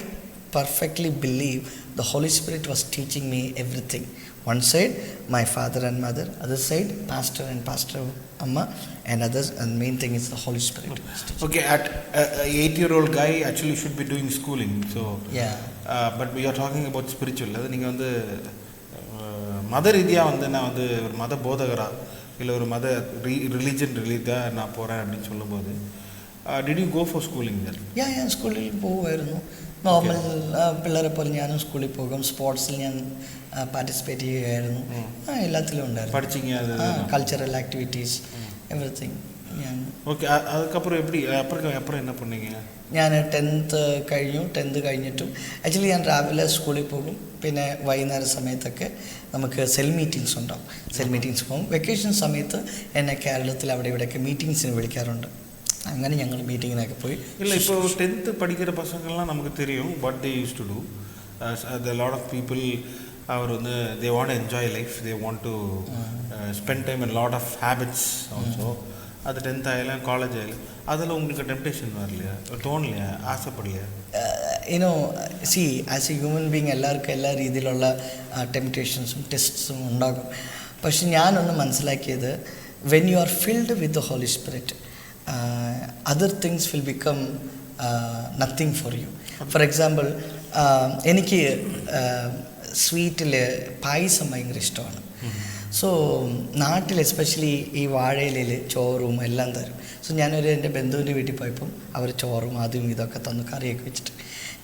perfectly believe the Holy Spirit was teaching me everything. One side my father and mother, other side pastor and pastor amma, and others, and main thing is the Holy Spirit. Okay, at 8-year-old guy actually should be doing schooling, so yeah, but we are talking about spiritual. அது நீங்க வந்து மத ரீதியா வந்து நான் வந்து ஒரு மத போதகரா இல்லை ஒரு மத ரிலீஜன் ரீதியாக நான் போகிறேன் அப்படின்னு சொல்லும்போது did you go for schooling there? ഞാൻ സ്കൂളിൽ പോകുമായിരുന്നു. നോർമൽ പിള്ളേരെ പോലെ ഞാനും സ്കൂളിൽ പോകും. സ്പോർട്സിൽ ഞാൻ പാർട്ടിസിപ്പേറ്റ് ചെയ്യുമായിരുന്നു. എല്ലാത്തിലും ഉണ്ടായിരുന്നു. പഠിച്ചിங்க அது കൾച്ചറൽ ആക്ടിവിറ്റീസ് എവറിത്തിങ് ഞാൻ. ഓക്കെ, അതുക്കப்புறம் எப்படி அப்புறம் என்ன பண்ணீங்க? ഞാൻ 10th കഴിഞ്ഞു. 10th കഴിഞ്ഞിട്ടും ആക്ച്വലി ഞാൻ രാവിലെ സ്കൂളിൽ പോകും. പിന്നെ വൈകുന്നേര സമയത്തൊക്കെ നമുക്ക് സെൽ മീറ്റിങ്സ് ഉണ്ടാവും. സെൽ മീറ്റിങ്സ് പോകും. വെക്കേഷൻ സമയത്ത് എന്നെ കേരളത്തിൽ അവിടെ ഇവിടെയൊക്കെ മീറ്റിങ്സിന് വിളിക്കാറുണ്ട്. അങ്ങനെ ഞങ്ങൾ മീറ്റിങ്ങിനൊക്കെ പോയി. இல்லை, இப்போ 10th படிக்கிற பசங்கள்லாம் நமக்கு தெரியும் what they used to do. Lot of people அவர் வந்து they want enjoy life, they want to spend time and lot of habits also. அது 10th ஆகலாம், காலேஜ் ஆகலாம், அதில் உங்களுக்கு டெம்டேஷன் வரலையா, തോന്നலையா, ആശപ്പെടില്ല? You know see as a human being എല്ലാവർക്കും എല്ലാ രീതിയിലുള്ള ടെംപ്റ്റേഷൻസും ടെസ്റ്റ്സും ഉണ്ടാകും. പക്ഷെ ഞാനൊന്ന് മനസ്സിലാക്കിയത്, when you are filled with the holy spirit, other things will become nothing for you. For example, എനിക്ക് സ്വീറ്റിൽ പായസം ഭയങ്കര ഇഷ്ടമാണ്. സോ നാട്ടിൽ എസ്പെഷ്യലി ഈ വാഴയിലയിൽ ചോറും എല്ലാം തരും. സോ ഞാനൊരു എൻ്റെ ബന്ധുവിൻ്റെ വീട്ടിൽ പോയപ്പം അവർ ചോറും അതും ഇതൊക്കെ തന്നു, കറിയൊക്കെ വെച്ചിട്ട്.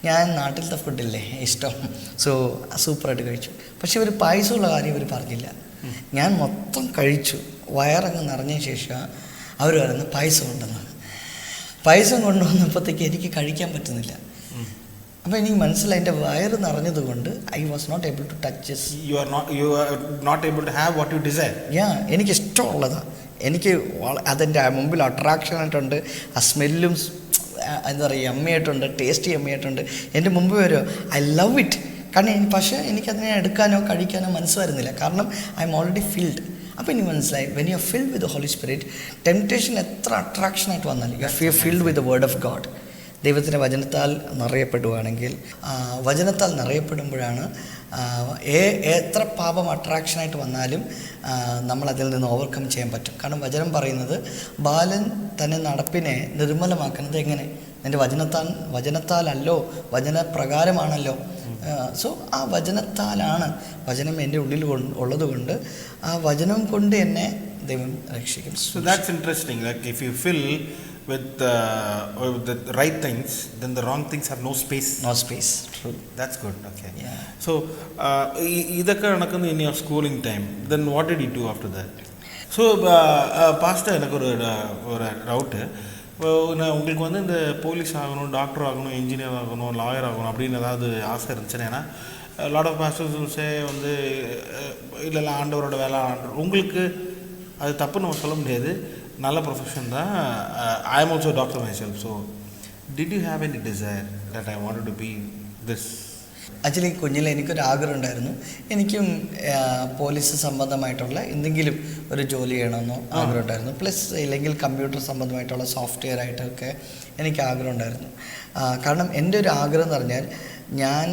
ഞാൻ നാട്ടിലത്തെ ഫുഡില്ലേ ഇഷ്ടം, സോ സൂപ്പറായിട്ട് കഴിച്ചു. പക്ഷെ ഇവർ പായസമുള്ള കാര്യം ഇവർ പറഞ്ഞില്ല. ഞാൻ മൊത്തം കഴിച്ചു. വയറങ്ങ് നിറഞ്ഞ ശേഷം അവർ പറയുന്നത് പായസം ഉണ്ടെന്നാണ്. പായസം കൊണ്ടുവന്നപ്പോഴത്തേക്ക് എനിക്ക് കഴിക്കാൻ പറ്റുന്നില്ല. അപ്പോൾ എനിക്ക് മനസ്സിലായി, എൻ്റെ വയറ് നിറഞ്ഞതുകൊണ്ട് I was not able to touch. You are not able to have what you desire. എനിക്ക് ഇഷ്ടമുള്ളതാണ്. എനിക്ക് അതെൻ്റെ മുമ്പിൽ അട്രാക്ഷനായിട്ടുണ്ട്. ആ സ്മെല്ലും എന്താ പറയുക അമ്മയായിട്ടുണ്ട്, ടേസ്റ്റി അമ്മയായിട്ടുണ്ട് എൻ്റെ മുമ്പ് വരുമോ. I love it. കാരണം പക്ഷേ എനിക്കതിനെ എടുക്കാനോ കഴിക്കാനോ മനസ്സ് വരുന്നില്ല. കാരണം ഐ എം ഓൾറെഡി ഫിൽഡ്. അപ്പോൾ എനിക്ക് മനസ്സിലായി, when you are filled with the holy spirit, temptation എത്ര അട്രാക്ഷനായിട്ട് വന്നാലും you are filled with the word of God. ദൈവത്തിൻ്റെ വചനത്താൽ നിറയപ്പെടുവാണെങ്കിൽ, വചനത്താൽ നിറയപ്പെടുമ്പോഴാണ് എത്ര പാപം അട്രാക്ഷനായിട്ട് വന്നാലും നമ്മളതിൽ നിന്ന് ഓവർകം ചെയ്യാൻ പറ്റും. കാരണം വചനം പറയുന്നത്, ബാലൻ തന്നെ നടപ്പിനെ നിർമ്മലമാക്കുന്നത് എങ്ങനെ? എൻ്റെ വചനത്താലല്ലോ, വചനപ്രകാരമാണല്ലോ. സോ ആ വചനത്താലാണ്, വചനം എൻ്റെ ഉള്ളിൽ ഉള്ളത് കൊണ്ട് ആ വചനം കൊണ്ട് എന്നെ ദൈവം രക്ഷിക്കും. So that's interesting. Like if you fill with the right things, then the wrong things have no space. No space. True. That's good. Okay. Yeah. So ഇതൊക്കെ നടക്കുന്നു in your schooling time. Then what did you do after that? So pastor, எனக்கு ஒரு doubt. இப்போ நான் உங்களுக்கு வந்து இந்த police ஆகணும், டாக்டர் ஆகணும், இன்ஜினியர் ஆகணும், லாயர் ஆகணும் அப்படின்னு ஏதாவது ஆசை இருந்துச்சுன்னா, ஏன்னா லாட் ஆஃப் பாஸ்டர்ஸே வந்து இல்லை ஆண்டவரோட வேலை, உங்களுக்கு அது தப்புன்னு நம்ம சொல்ல முடியாது, நல்ல ப்ரொஃபஷன் தான். I am also doctor myself. So did you have any desire that I wanted to be this? Actually കുഞ്ഞിൽ എനിക്കൊരാഗ്രഹം ഉണ്ടായിരുന്നു. എനിക്കും പോലീസ് സംബന്ധമായിട്ടുള്ള എന്തെങ്കിലും ഒരു ജോലി ചെയ്യണമെന്നോ ആഗ്രഹം ഉണ്ടായിരുന്നു. പ്ലസ് ഇല്ലെങ്കിൽ കമ്പ്യൂട്ടർ സംബന്ധമായിട്ടുള്ള സോഫ്റ്റ്വെയർ ആയിട്ടൊക്കെ എനിക്ക് ആഗ്രഹം ഉണ്ടായിരുന്നു. കാരണം എൻ്റെ ഒരു ആഗ്രഹം എന്ന് പറഞ്ഞാൽ, ഞാൻ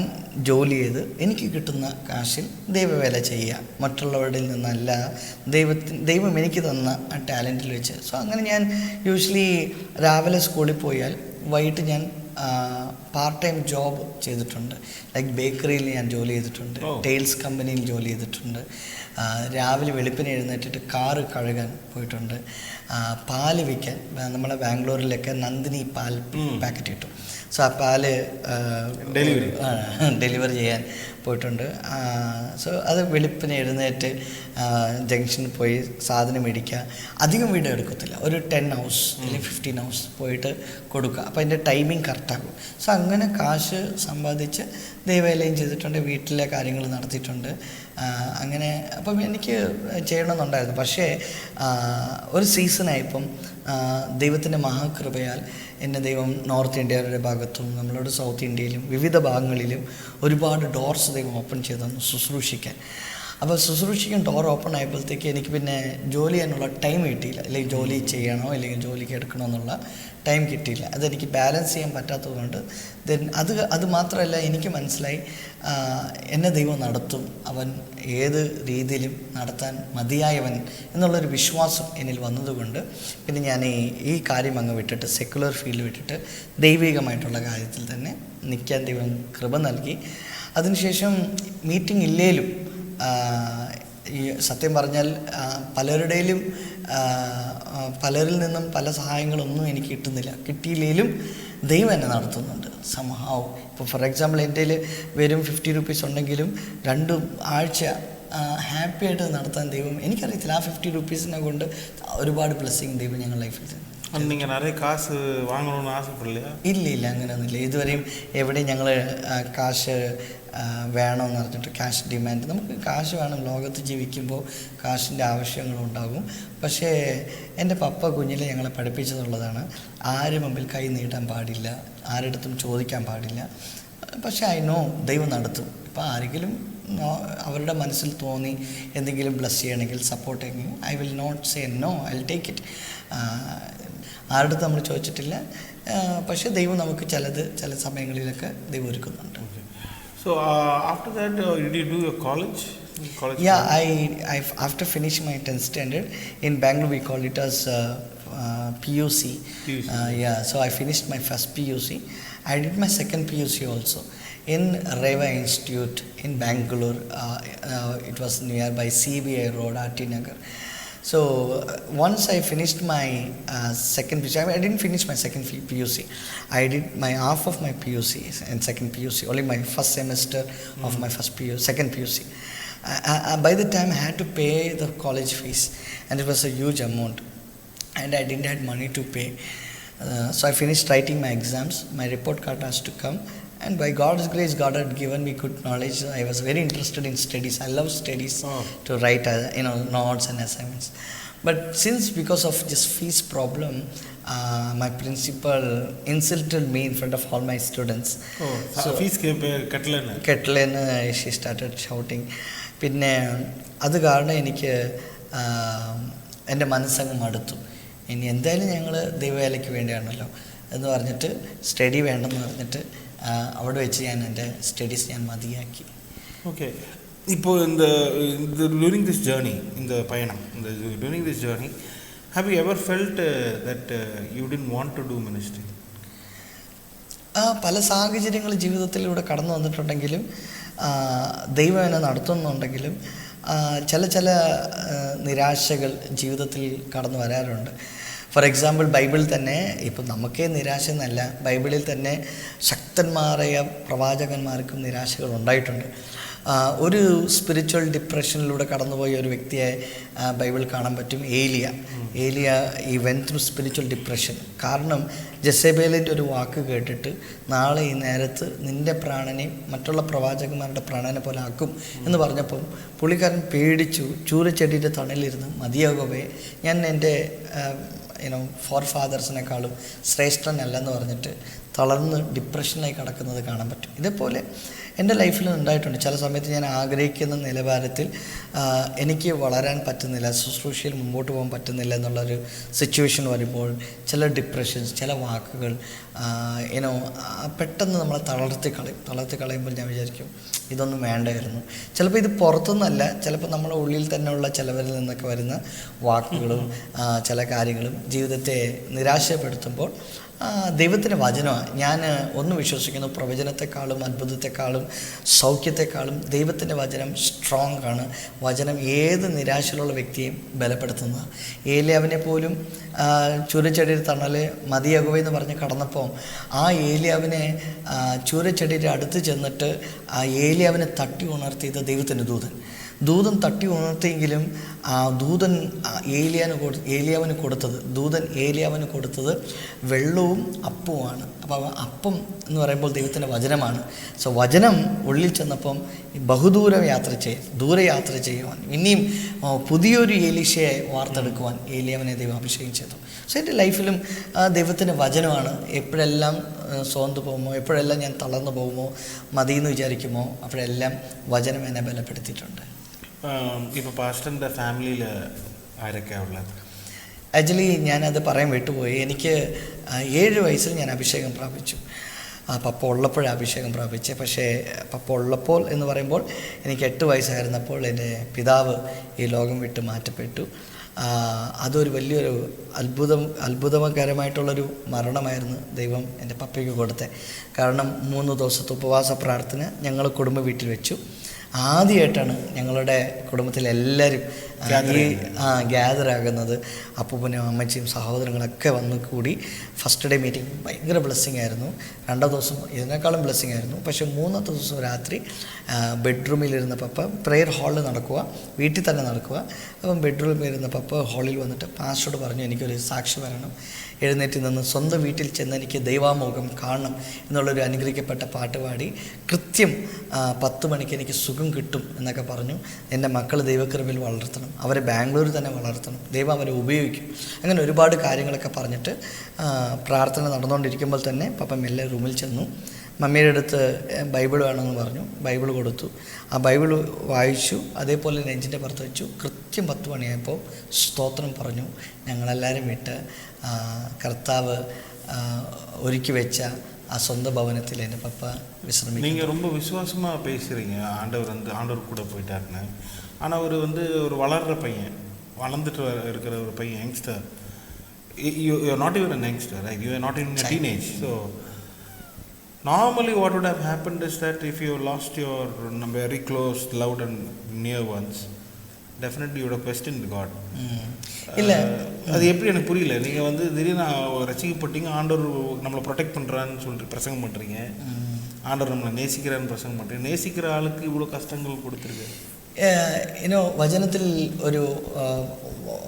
ജോലി ചെയ്ത് എനിക്ക് കിട്ടുന്ന കാശിൽ ദൈവവേല ചെയ്യുക, മറ്റുള്ളവരിൽ നിന്നല്ല, ദൈവം എനിക്ക് തന്ന ആ ടാലൻറ്റിൽ വെച്ച്. സോ അങ്ങനെ ഞാൻ യൂഷ്വലി രാവിലെ സ്കൂളിൽ പോയാൽ വൈകിട്ട് ഞാൻ പാർട്ട് ടൈം ജോബ് ചെയ്തിട്ടുണ്ട്. ലൈക്ക് ബേക്കറിയിൽ ഞാൻ ജോലി ചെയ്തിട്ടുണ്ട്, ടെയിൽസ് കമ്പനിയിൽ ജോലി ചെയ്തിട്ടുണ്ട്. രാവിലെ വെളുപ്പിനെ എഴുന്നേറ്റിട്ട് കാറ് കഴുകാൻ പോയിട്ടുണ്ട്. പാല് വിൽക്കാൻ, നമ്മളെ ബാംഗ്ലൂരിലൊക്കെ നന്ദിനി പാൽ പാക്കറ്റ് കിട്ടും. സോ ആ പാല് ഡെലിവറി ചെയ്യാൻ പോയിട്ടുണ്ട്. സോ അത് വെളുപ്പിനെ എഴുന്നേറ്റ് ജംഗ്ഷനിൽ പോയി സാധനം മേടിക്കുക. അധികം വീഡിയോ എടുക്കത്തില്ല, ഒരു 10 hours അല്ലെങ്കിൽ 15 hours പോയിട്ട് കൊടുക്കുക. അപ്പോൾ അതിൻ്റെ ടൈമിങ് കറക്റ്റാകും. സോ അങ്ങനെ കാശ് സമ്പാദിച്ച് ദൈവാലയം ചെയ്തിട്ടുണ്ട്, വീട്ടിലെ കാര്യങ്ങൾ നടത്തിയിട്ടുണ്ട്. അങ്ങനെ അപ്പം എനിക്ക് ചെയ്യണമെന്നുണ്ടായിരുന്നു. പക്ഷേ ഒരു സീസണായപ്പം ദൈവത്തിൻ്റെ മഹാകൃപയാൽ എന്നെ ദൈവം നോർത്ത് ഇന്ത്യയുടെ ഭാഗത്തും നമ്മളോട് സൗത്ത് ഇന്ത്യയിലും വിവിധ ഭാഗങ്ങളിലും ഒരുപാട് ഡോർസ് ദൈവം ഓപ്പൺ ചെയ്തു തന്നു ശുശ്രൂഷിക്കാൻ. അപ്പോൾ ശുശ്രൂഷിക്കാൻ ഡോർ ഓപ്പൺ ആയപ്പോഴത്തേക്ക് എനിക്ക് പിന്നെ ജോലി ചെയ്യാനുള്ള ടൈം കിട്ടിയില്ല. അല്ലെങ്കിൽ ജോലി ചെയ്യണോ അല്ലെങ്കിൽ ജോലിക്ക് എടുക്കണോ എന്നുള്ള ടൈം കിട്ടിയില്ല. അതെനിക്ക് ബാലൻസ് ചെയ്യാൻ പറ്റാത്തതുകൊണ്ട് ദെൻ അത് മാത്രമല്ല, എനിക്ക് മനസ്സിലായി എന്നെ ദൈവം നടത്തും, അവൻ ഏത് രീതിയിലും നടത്താൻ മതിയായവൻ എന്നുള്ളൊരു വിശ്വാസം എന്നിൽ വന്നതുകൊണ്ട് പിന്നെ ഞാൻ ഈ കാര്യം അങ്ങ് വിട്ടിട്ട്, സെക്കുലർ ഫീൽഡ് വിട്ടിട്ട് ദൈവികമായിട്ടുള്ള കാര്യത്തിൽ തന്നെ നിൽക്കാൻ ദൈവം കൃപ നൽകി. അതിനുശേഷം മീറ്റിംഗ് ഇല്ലേലും ഈ സത്യം പറഞ്ഞാൽ പലരുടെയും പലരിൽ നിന്നും പല സഹായങ്ങളൊന്നും എനിക്ക് കിട്ടുന്നില്ല. കിട്ടിയില്ലെങ്കിലും ദൈവം എന്നെ നടത്തുന്നുണ്ട് സംഹാവ്. ഇപ്പോൾ ഫോർ എക്സാമ്പിൾ എൻ്റെ കയ്യിൽ വെറും 50 rupees ഉണ്ടെങ്കിലും 2 ആഴ്ച ഹാപ്പി ആയിട്ട് നടത്താൻ ദൈവം, എനിക്കറിയത്തില്ല, ആ 50 rupees കൊണ്ട് ഒരുപാട് ബ്ലെസ്സിങ് ദൈവം ഞങ്ങളുടെ ലൈഫിൽ തന്നു. நீங்கள் நிறைய காசு வாங்கணும்னு ஆசைப்படலையா? ഇല്ല അങ്ങനെയൊന്നുമില്ല. ഇതുവരെയും എവിടെയും ഞങ്ങൾ കാശ് വേണമെന്ന് പറഞ്ഞിട്ട് ക്യാഷ് ഡിമാൻഡ്, നമുക്ക് കാശ് വേണം, ലോകത്ത് ജീവിക്കുമ്പോൾ കാശിൻ്റെ ആവശ്യങ്ങളുണ്ടാകും. പക്ഷേ എൻ്റെ പപ്പ കുഞ്ഞിലെ ഞങ്ങളെ പഠിപ്പിച്ചതുള്ളതാണ്, ആരും മുമ്പിൽ കൈ നീട്ടാൻ പാടില്ല, ആരുടെടുത്തും ചോദിക്കാൻ പാടില്ല. പക്ഷേ ഐ നോ ദൈവം നടത്തും. ഇപ്പോൾ ആരെങ്കിലും അവരുടെ മനസ്സിൽ തോന്നി എന്തെങ്കിലും ബ്ലസ് ചെയ്യണമെങ്കിൽ, സപ്പോർട്ട് ചെയ്യണമെങ്കിൽ, I will not say no, I will take it. ആരുടെ അടുത്ത് നമ്മൾ ചോദിച്ചിട്ടില്ല. പക്ഷേ ദൈവം നമുക്ക് ചില സമയങ്ങളിലൊക്കെ ദൈവം ഒരുക്കുന്നുണ്ട്. So after that, did you do your college? Yeah, I after finishing my 10th standard in Bangalore, we call it as PUC. Yeah, so I finished my first PUC. I did my second PUC also in Reva Institute in Bangalore. It was nearby CBI Road, RT Nagar. So once I finished my second PUC, I didn't finish my second PUC. I did my half of my PUC and second PUC, only my first semester of my second PUC. By the time I had to pay the college fees, and it was a huge amount, and I didn't have money to pay. So I finished writing my exams. My report card has to come, and by God's grace, God had given me good knowledge. I was very interested in studies. I love studies, to write notes and assignments. But since because of this fees problem, my principal insulted me in front of all my students. So fees കെട്ടലെന്ന് she started shouting. പിന്നെ അത് കാരണം എനിക്ക് എൻ്റെ മനസ്സങ്ങ് മടുത്തു. ഇനി എന്തായാലും ഞങ്ങൾ ദൈവവേലയ്ക്ക് വേണ്ടിയാണല്ലോ എന്ന് പറഞ്ഞിട്ട്, സ്റ്റഡി വേണ്ടെന്ന് പറഞ്ഞിട്ട് അവിടെ വെച്ച് ഞാൻ എൻ്റെ സ്റ്റഡീസ് ഞാൻ മതിയാക്കി. ഓക്കെ. ഇപ്പോൾ during this journey, during this journey, have you ever felt that you didn't want to do ministry? പല സാഹചര്യങ്ങൾ ജീവിതത്തിലൂടെ കടന്നു വന്നിട്ടുണ്ടെങ്കിലും, ദൈവം എന്നെ നടത്തുന്നുണ്ടെങ്കിലും, ചില നിരാശകൾ ജീവിതത്തിൽ കടന്നു വരാറുണ്ട്. ഫോർ എക്സാമ്പിൾ ബൈബിളിൽ തന്നെ, ഇപ്പം നമുക്കേ നിരാശ എന്നല്ല, ബൈബിളിൽ തന്നെ ശക്തന്മാരായ പ്രവാചകന്മാർക്കും നിരാശകൾ ഉണ്ടായിട്ടുണ്ട്. ഒരു സ്പിരിച്വൽ ഡിപ്രഷനിലൂടെ കടന്നുപോയ ഒരു വ്യക്തിയെ ബൈബിൾ കാണാൻ പറ്റും, ഏലിയ ഈ വെന്റ് ത്രൂ സ്പിരിച്വൽ ഡിപ്രഷൻ. കാരണം ജെസബേലിൻ്റെ ഒരു വാക്ക് കേട്ടിട്ട്, നാളെ ഈ നേരത്ത് നിൻ്റെ പ്രാണനെ മറ്റുള്ള പ്രവാചകന്മാരുടെ പ്രാണനെ പോലെ ആക്കും എന്ന് പറഞ്ഞപ്പം പുള്ളിക്കാരൻ പേടിച്ചു. ചൂരച്ചെടിയുടെ തണലിരുന്ന്, മതിയാകവേ ഞാൻ എൻ്റെ ഫോർ ഫാദേഴ്സിനേക്കാളും ശ്രേഷ്ഠനല്ലെന്ന് പറഞ്ഞിട്ട് തളർന്ന് ഡിപ്രഷനായി കിടക്കുന്നത് കാണാൻ പറ്റും. ഇതേപോലെ എൻ്റെ ലൈഫിൽ ഉണ്ടായിട്ടുണ്ട്. ചില സമയത്ത് ഞാൻ ആഗ്രഹിക്കുന്ന നിലവാരത്തിൽ എനിക്ക് വളരാൻ പറ്റുന്നില്ല, ശുശ്രൂഷയിൽ മുമ്പോട്ട് പോകാൻ പറ്റുന്നില്ല എന്നുള്ളൊരു സിറ്റുവേഷൻ വരുമ്പോൾ, ചില ഡിപ്രഷൻസ്, ചില വാക്കുകൾ പെട്ടെന്ന് നമ്മളെ തളർത്തി കളയുമ്പോൾ ഞാൻ വിചാരിക്കും ഇതൊന്നും വേണ്ടായിരുന്നു. ചിലപ്പോൾ ഇത് പുറത്തുനിന്നല്ല, ചിലപ്പോൾ നമ്മുടെ ഉള്ളിൽ തന്നെയുള്ള ചിലവരിൽ നിന്നൊക്കെ വരുന്ന വാക്കുകളും ചില കാര്യങ്ങളും ജീവിതത്തെ നിരാശപ്പെടുത്തുമ്പോൾ ദൈവത്തിൻ്റെ വചനമാണ്. ഞാൻ ഒന്ന് വിശ്വസിക്കുന്നു, പ്രവചനത്തെക്കാളും അത്ഭുതത്തെക്കാളും സൗഖ്യത്തെക്കാളും ദൈവത്തിൻ്റെ വചനം സ്ട്രോങ് ആണ്. വചനം ഏത് നിരാശയിലുള്ള വ്യക്തിയെയും ബലപ്പെടുത്തുന്നത്. ഏലിയാവിനെ പോലും ചൂരച്ചെടിയുടെ തണല് മതിയാകുമെന്ന് പറഞ്ഞ് കടന്നപ്പോൾ ആ ഏലിയാവിനെ ചൂരച്ചെടിയുടെ അടുത്ത് ചെന്നിട്ട് ആ ഏലിയാവിനെ തട്ടി ഉണർത്തിയത് ദൈവത്തിൻ്റെ ദൂതൻ തട്ടി ഉണർത്തിയെങ്കിലും ദൂതൻ ഏലിയാവിന് കൊടുത്തത് വെള്ളവും അപ്പവുമാണ്. അപ്പോൾ അപ്പം എന്ന് പറയുമ്പോൾ ദൈവത്തിൻ്റെ വചനമാണ്. സോ വചനം ഉള്ളിൽ ചെന്നപ്പം ദൂരെ യാത്ര ചെയ്യുവാൻ, ഇനിയും പുതിയൊരു ഏലീശയെ വാർത്തെടുക്കുവാൻ ഏലിയാവിനെ ദൈവം അഭിഷേകം ചെയ്തു. സോ എൻ്റെ ലൈഫിലും ദൈവത്തിൻ്റെ വചനമാണ്. എപ്പോഴെല്ലാം സോർന്നു പോകുമോ, എപ്പോഴെല്ലാം ഞാൻ തളർന്നു പോകുമോ, മതിയെന്ന് വിചാരിക്കുമോ, അപ്പോഴെല്ലാം വചനം എന്നെ ബലപ്പെടുത്തിയിട്ടുണ്ട്. ഇപ്പോൾ പാസ്റ്ററിൻ്റെ ഫാമിലിയിൽ ആരൊക്കെയാണ് ഉള്ളത്? ആക്ച്വലി ഞാനത് പറയാൻ വിട്ടുപോയി. എനിക്ക് 7 വയസ്സിൽ ഞാൻ അഭിഷേകം പ്രാപിച്ചു. പപ്പ ഉള്ളപ്പോഴാണ് അഭിഷേകം പ്രാപിച്ചത്. പക്ഷേ പപ്പ ഉള്ളപ്പോൾ എന്ന് പറയുമ്പോൾ എനിക്ക് 8 വയസ്സായിരുന്നപ്പോൾ എൻ്റെ പിതാവ് ഈ ലോകം വിട്ട് മാറ്റപ്പെട്ടു. അതൊരു വലിയൊരു അത്ഭുതകരമായിട്ടുള്ളൊരു മരണമായിരുന്നു ദൈവം എൻ്റെ പപ്പയ്ക്ക് കൊടുത്തത്. കാരണം 3 ദിവസത്തെ ഉപവാസ പ്രാർത്ഥന ഞങ്ങൾ കുടുംബ വീട്ടിൽ വെച്ചു. ആദ്യമായിട്ടാണ് ഞങ്ങളുടെ കുടുംബത്തിലെല്ലാവരും ഗ്യാദർ ആകുന്നത്. അപ്പൂപ്പനും അമ്മച്ചിയും സഹോദരങ്ങളൊക്കെ വന്ന് കൂടി. ഫസ്റ്റ് ഡേ മീറ്റിംഗ് ഭയങ്കര ബ്ലെസ്സിങ് ആയിരുന്നു. രണ്ടാം ദിവസം ഇതിനേക്കാളും ബ്ലെസ്സിങ് ആയിരുന്നു. പക്ഷേ മൂന്നാമത്തെ ദിവസം രാത്രി ബെഡ്റൂമിലിരുന്ന പപ്പ പ്രെയർ ഹാളിൽ നടക്കുക, വീട്ടിൽ തന്നെ നടക്കുക. അപ്പം ബെഡ്റൂമിൽ ഇരുന്ന പപ്പ ഹാളിൽ വന്നിട്ട് പാസ്റ്ററോട് പറഞ്ഞു, എനിക്കൊരു സാക്ഷി വരണം, എഴുന്നേറ്റ് നിന്ന് സ്വന്തം വീട്ടിൽ ചെന്ന് എനിക്ക് ദൈവാമുഖം കാണണം എന്നുള്ളൊരു അനുഗ്രഹിക്കപ്പെട്ട പാട്ട് പാടി കൃത്യം 10 മണിക്ക് എനിക്ക് സുഖം കിട്ടും എന്നൊക്കെ പറഞ്ഞു. എൻ്റെ മക്കൾ ദൈവകൃപയിൽ വളർത്തണം, അവരെ ബാംഗ്ലൂരിൽ തന്നെ വളർത്തണം, ദൈവം അവരെ ഉപയോഗിക്കും, അങ്ങനെ ഒരുപാട് കാര്യങ്ങളൊക്കെ പറഞ്ഞിട്ട് പ്രാർത്ഥന നടന്നുകൊണ്ടിരിക്കുമ്പോൾ തന്നെ പപ്പ മെല്ലെ റൂമിൽ ചെന്നു. മമ്മിയുടെ അടുത്ത് ബൈബിൾ വേണമെന്ന് പറഞ്ഞു. ബൈബിൾ കൊടുത്തു. ആ ബൈബിൾ വായിച്ചു. അതേപോലെ നെഞ്ചിൻ്റെ പുറത്ത് വെച്ചു. കൃത്യം 10 മണിയായപ്പോൾ സ്തോത്രം പറഞ്ഞു. ഞങ്ങളെല്ലാവരും വിട്ട് കർത്താവ് ഒരുക്കി വെച്ച ആ സ്വന്തം ഭവനത്തിൽ എൻ്റെ പപ്പ വിശ്രമിക്കും. நீங்கள் ரொம்ப விசுவாசமாக பேசுகிறீங்க, ஆண்டவர் கூட போயிட்டாருன்னு. ஆனால் அவர் ஒரு வளர்கிற பையன், வளர்ந்துட்டு இருக்கிற ஒரு பையன், youngster. You are not even an youngster, right? You are not in a teenage. So normally what would have happened is that if you lost your very close, loved and near ones, definitely you would have questioned God. இல்லை, அது எப்படி எனக்கு புரியல. நீங்கள் திடீர்னு ரசிக்கப்பட்டீங்க, ஆண்டவர் நம்மளை protect பண்ணுறான்னு சொல்லிட்டு பிரசங்கம் பண்ணுறீங்க, ஆண்டவர் நம்மளை நேசிக்கிறான்னு பிரசங்கம் பண்ணுறீங்க. நேசிக்கிற ஆளுக்கு இவ்வளோ கஷ்டங்கள் കൊടുത്തിருக்கு. വചനത്തിൽ ഒരു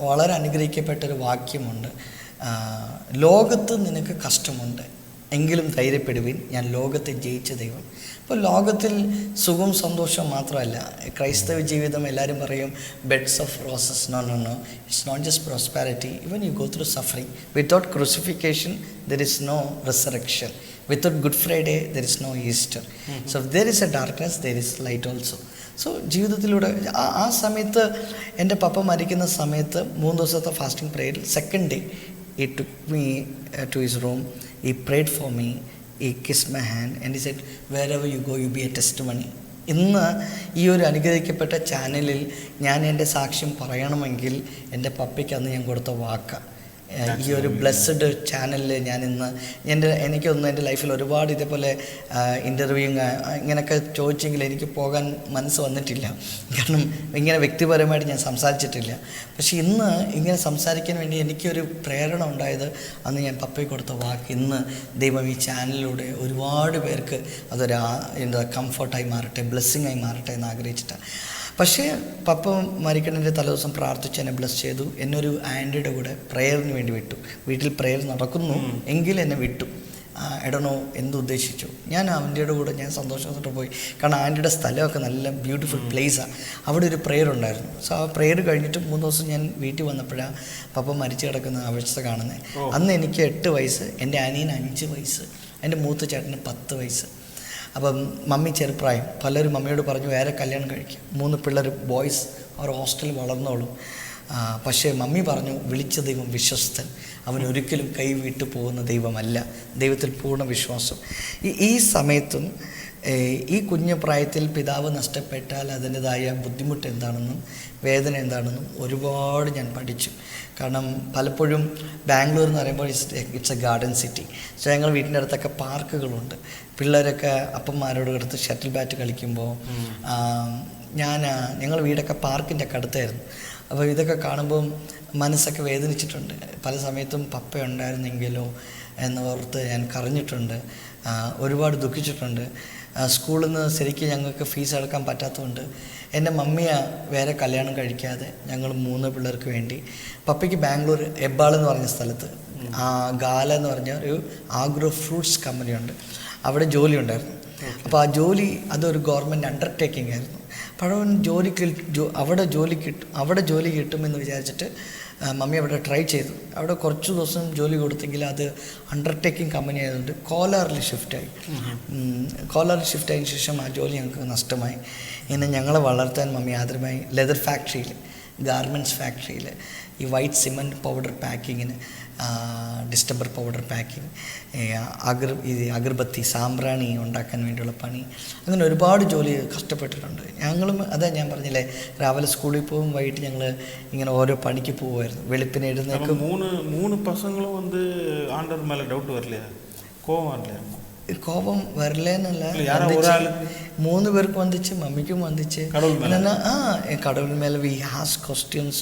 വളരെ അനുഗ്രഹിക്കപ്പെട്ടൊരു വാക്യമുണ്ട്, ലോകത്ത് നിനക്ക് കഷ്ടമുണ്ട് എങ്കിലും ധൈര്യപ്പെടുവിൻ, ഞാൻ ലോകത്തെ ജയിച്ച ദൈവം. അപ്പോൾ ലോകത്തിൽ സുഖവും സന്തോഷവും മാത്രമല്ല. ക്രൈസ്തവ ജീവിതം എല്ലാവരും പറയും beds of roses. No, it's not just prosperity. Even you go through suffering. Without crucifixion there is no resurrection. Without Good Friday there is no Easter. So there is a darkness, there is light also. So ജീവിതത്തിലൂടെ ആ സമയത്ത് എൻ്റെ പപ്പ മരിക്കുന്ന സമയത്ത് 3 ദിവസത്തെ fasting പ്രേയറിൽ second day he took me to his room, he prayed for me, he kissed my hand and he said, wherever you go you be a testimony. ഇന്ന് ഈ ഒരു അനുഗ്രഹിക്കപ്പെട്ട ചാനലിൽ ഞാൻ എൻ്റെ സാക്ഷ്യം പറയണമെങ്കിൽ എൻ്റെ പപ്പയ്ക്ക് അന്ന് ഞാൻ കൊടുത്ത വാക്കാണ്. ഈ ഒരു ബ്ലെസ്ഡ് ചാനലിൽ ഞാൻ ഇന്ന് എനിക്കൊന്നും എൻ്റെ ലൈഫിൽ ഒരുപാട് ഇതേപോലെ ഇൻ്റർവ്യൂവും ഇങ്ങനെയൊക്കെ ചോദിച്ചെങ്കിൽ എനിക്ക് പോകാൻ മനസ്സ് വന്നിട്ടില്ല. കാരണം ഇങ്ങനെ വ്യക്തിപരമായിട്ട് ഞാൻ സംസാരിച്ചിട്ടില്ല. പക്ഷേ ഇന്ന് ഇങ്ങനെ സംസാരിക്കാൻ വേണ്ടി എനിക്കൊരു പ്രേരണ ഉണ്ടായത് അന്ന് ഞാൻ പപ്പയ്ക്ക് കൊടുത്ത വാക്ക്. ഇന്ന് ദൈവം ഈ ചാനലിലൂടെ ഒരുപാട് പേർക്ക് അതൊരു കംഫർട്ടായി മാറട്ടെ, ബ്ലെസ്സിങ്ങായി മാറട്ടെ എന്ന് ആഗ്രഹിച്ചിട്ടാണ്. പക്ഷേ പപ്പ മരിക്കണതിൻ്റെ തലേദിവസം പ്രാർത്ഥിച്ച് എന്നെ ബ്ലെസ് ചെയ്തു. എന്നൊരു ആൻറ്റിയുടെ കൂടെ പ്രേയറിന് വേണ്ടി വിട്ടു. വീട്ടിൽ പ്രേയർ നടക്കുന്നു എങ്കിൽ എന്നെ വിട്ടു. എടണോ എന്തുദ്ദേശിച്ചു. ഞാൻ ആൻറ്റിയുടെ കൂടെ ഞാൻ സന്തോഷത്തോടെ പോയി. കാരണം ആൻറ്റിയുടെ സ്ഥലമൊക്കെ നല്ല ബ്യൂട്ടിഫുൾ പ്ലേസാണ്. അവിടെ ഒരു പ്രേയർ ഉണ്ടായിരുന്നു. സോ ആ പ്രേയർ കഴിഞ്ഞിട്ട് 3 ദിവസം ഞാൻ വീട്ടിൽ വന്നപ്പോഴാണ് പപ്പ മരിച്ചു കിടക്കുന്ന അവസ്ഥ കാണുന്നത്. അന്ന് എനിക്ക് 8 വയസ്സ്, എൻ്റെ അനിയന് 5 വയസ്സ്, എൻ്റെ മൂത്ത ചേട്ടന് 10 വയസ്സ്. അപ്പം മമ്മി ചെറുപ്രായം. പലരും മമ്മിയോട് പറഞ്ഞു വേറെ കല്യാണം കഴിക്കും, 3 പിള്ളേർ ബോയ്സ്, അവർ ഹോസ്റ്റലിൽ വളർന്നോളും. പക്ഷേ മമ്മി പറഞ്ഞു വിളിച്ച ദൈവം വിശ്വസ്തൻ, അവൻ ഒരിക്കലും കൈവിട്ടു പോകുന്ന ദൈവമല്ല, ദൈവത്തിൽ പൂർണ്ണ വിശ്വാസം. ഈ സമയത്തും ഈ കുഞ്ഞു പ്രായത്തിൽ പിതാവ് നഷ്ടപ്പെട്ടാൽ അതിൻ്റെതായ ബുദ്ധിമുട്ട് എന്താണെന്നും വേദന എന്താണെന്നും ഒരുപാട് ഞാൻ പഠിച്ചു. കാരണം പലപ്പോഴും ബാംഗ്ലൂർ എന്ന് പറയുമ്പോൾ it's A garden city. So ഞങ്ങൾ വീട്ടിൻ്റെ അടുത്തൊക്കെ പാർക്കുകളുണ്ട്. പിള്ളേരൊക്കെ അപ്പന്മാരോട് അടുത്ത് ഷട്ടിൽ ബാറ്റ് കളിക്കുമ്പോൾ ഞങ്ങൾ വീടൊക്കെ പാർക്കിൻ്റെ ഒക്കെ അടുത്തായിരുന്നു. അപ്പോൾ ഇതൊക്കെ കാണുമ്പം മനസ്സൊക്കെ വേദനിച്ചിട്ടുണ്ട്. പല സമയത്തും പപ്പ ഉണ്ടായിരുന്നെങ്കിലോ എന്നോർത്ത് ഞാൻ കരഞ്ഞിട്ടുണ്ട്, ഒരുപാട് ദുഃഖിച്ചിട്ടുണ്ട്. സ്കൂളിൽ നിന്ന് ശരിക്കും ഞങ്ങൾക്ക് ഫീസ് അടക്കാൻ പറ്റാത്തതുകൊണ്ട് എൻ്റെ മമ്മിയെ വേറെ കല്യാണം കഴിക്കാതെ ഞങ്ങൾ 3 പിള്ളേർക്ക് വേണ്ടി പപ്പയ്ക്ക് ബാംഗ്ലൂർ എബ്ബാൾ എന്ന് പറഞ്ഞ സ്ഥലത്ത് ഗാല എന്ന് പറഞ്ഞ ഒരു ആഗ്രോ ഫ്രൂട്ട്സ് കമ്പനിയുണ്ട്, അവിടെ ജോലി ഉണ്ടായിരുന്നു. അപ്പോൾ ആ ജോലി അതൊരു ഗവൺമെൻറ് അണ്ടർടേക്കിംഗ് ആയിരുന്നു. അപ്പോൾ അവിടെ ജോലി കിട്ടുമെന്ന് വിചാരിച്ചിട്ട് മമ്മി അവിടെ ട്രൈ ചെയ്തു. അവിടെ കുറച്ച് ദിവസം ജോലി കൊടുത്തെങ്കിൽ അത് അണ്ടർടേക്കിംഗ് കമ്പനി ആയതുകൊണ്ട് കോലാറിൽ ഷിഫ്റ്റായി. കോലാറിൽ ഷിഫ്റ്റായതിനു ശേഷം ആ ജോലി ഞങ്ങൾക്ക് നഷ്ടമായി. ഇങ്ങനെ ഞങ്ങളെ വളർത്താൻ മമ്മി ആദ്യമായി ലെതർ ഫാക്ടറിയിൽ, ഗാർമെൻറ്റ്സ് ഫാക്ടറിയിൽ ഈ വൈറ്റ് സിമൻറ്റ് പൗഡർ പാക്കിങ്ങിന്, ഡിസ്റ്റംബർ പൗഡർ പാക്കിങ്, അഗർബത്തി സാമ്പ്രാണി ഉണ്ടാക്കാൻ വേണ്ടിയുള്ള പണി, അങ്ങനെ ഒരുപാട് ജോലി കഷ്ടപ്പെട്ടിട്ടുണ്ട്. ഞങ്ങളും അതാ ഞാൻ പറഞ്ഞില്ലേ, രാവിലെ സ്കൂളിൽ പോകും, വൈകിട്ട് ഞങ്ങൾ ഇങ്ങനെ ഓരോ പണിക്ക് പോകുമായിരുന്നു. വെളുപ്പിന് എഴുന്നേൽക്കും. മൂന്ന് പസങ്ങളും ആണ്ടർ മേലെ ഡൗട്ട് വരില്ല, കോവം വരില്ല? கோபம் வரலன்னല്ല, இல்ல, யாரோ ஒரு வந்துச்சு. ஆளுக்கு? 3 பேருக்கு வந்துச்சு, മമ്മിക്കും வந்துச்சு. കടവുൾ മേലെ? എന്നാ കടവിൽ മേലെ വി ഹാസ് ക്വസ്റ്റ്യൻസ്.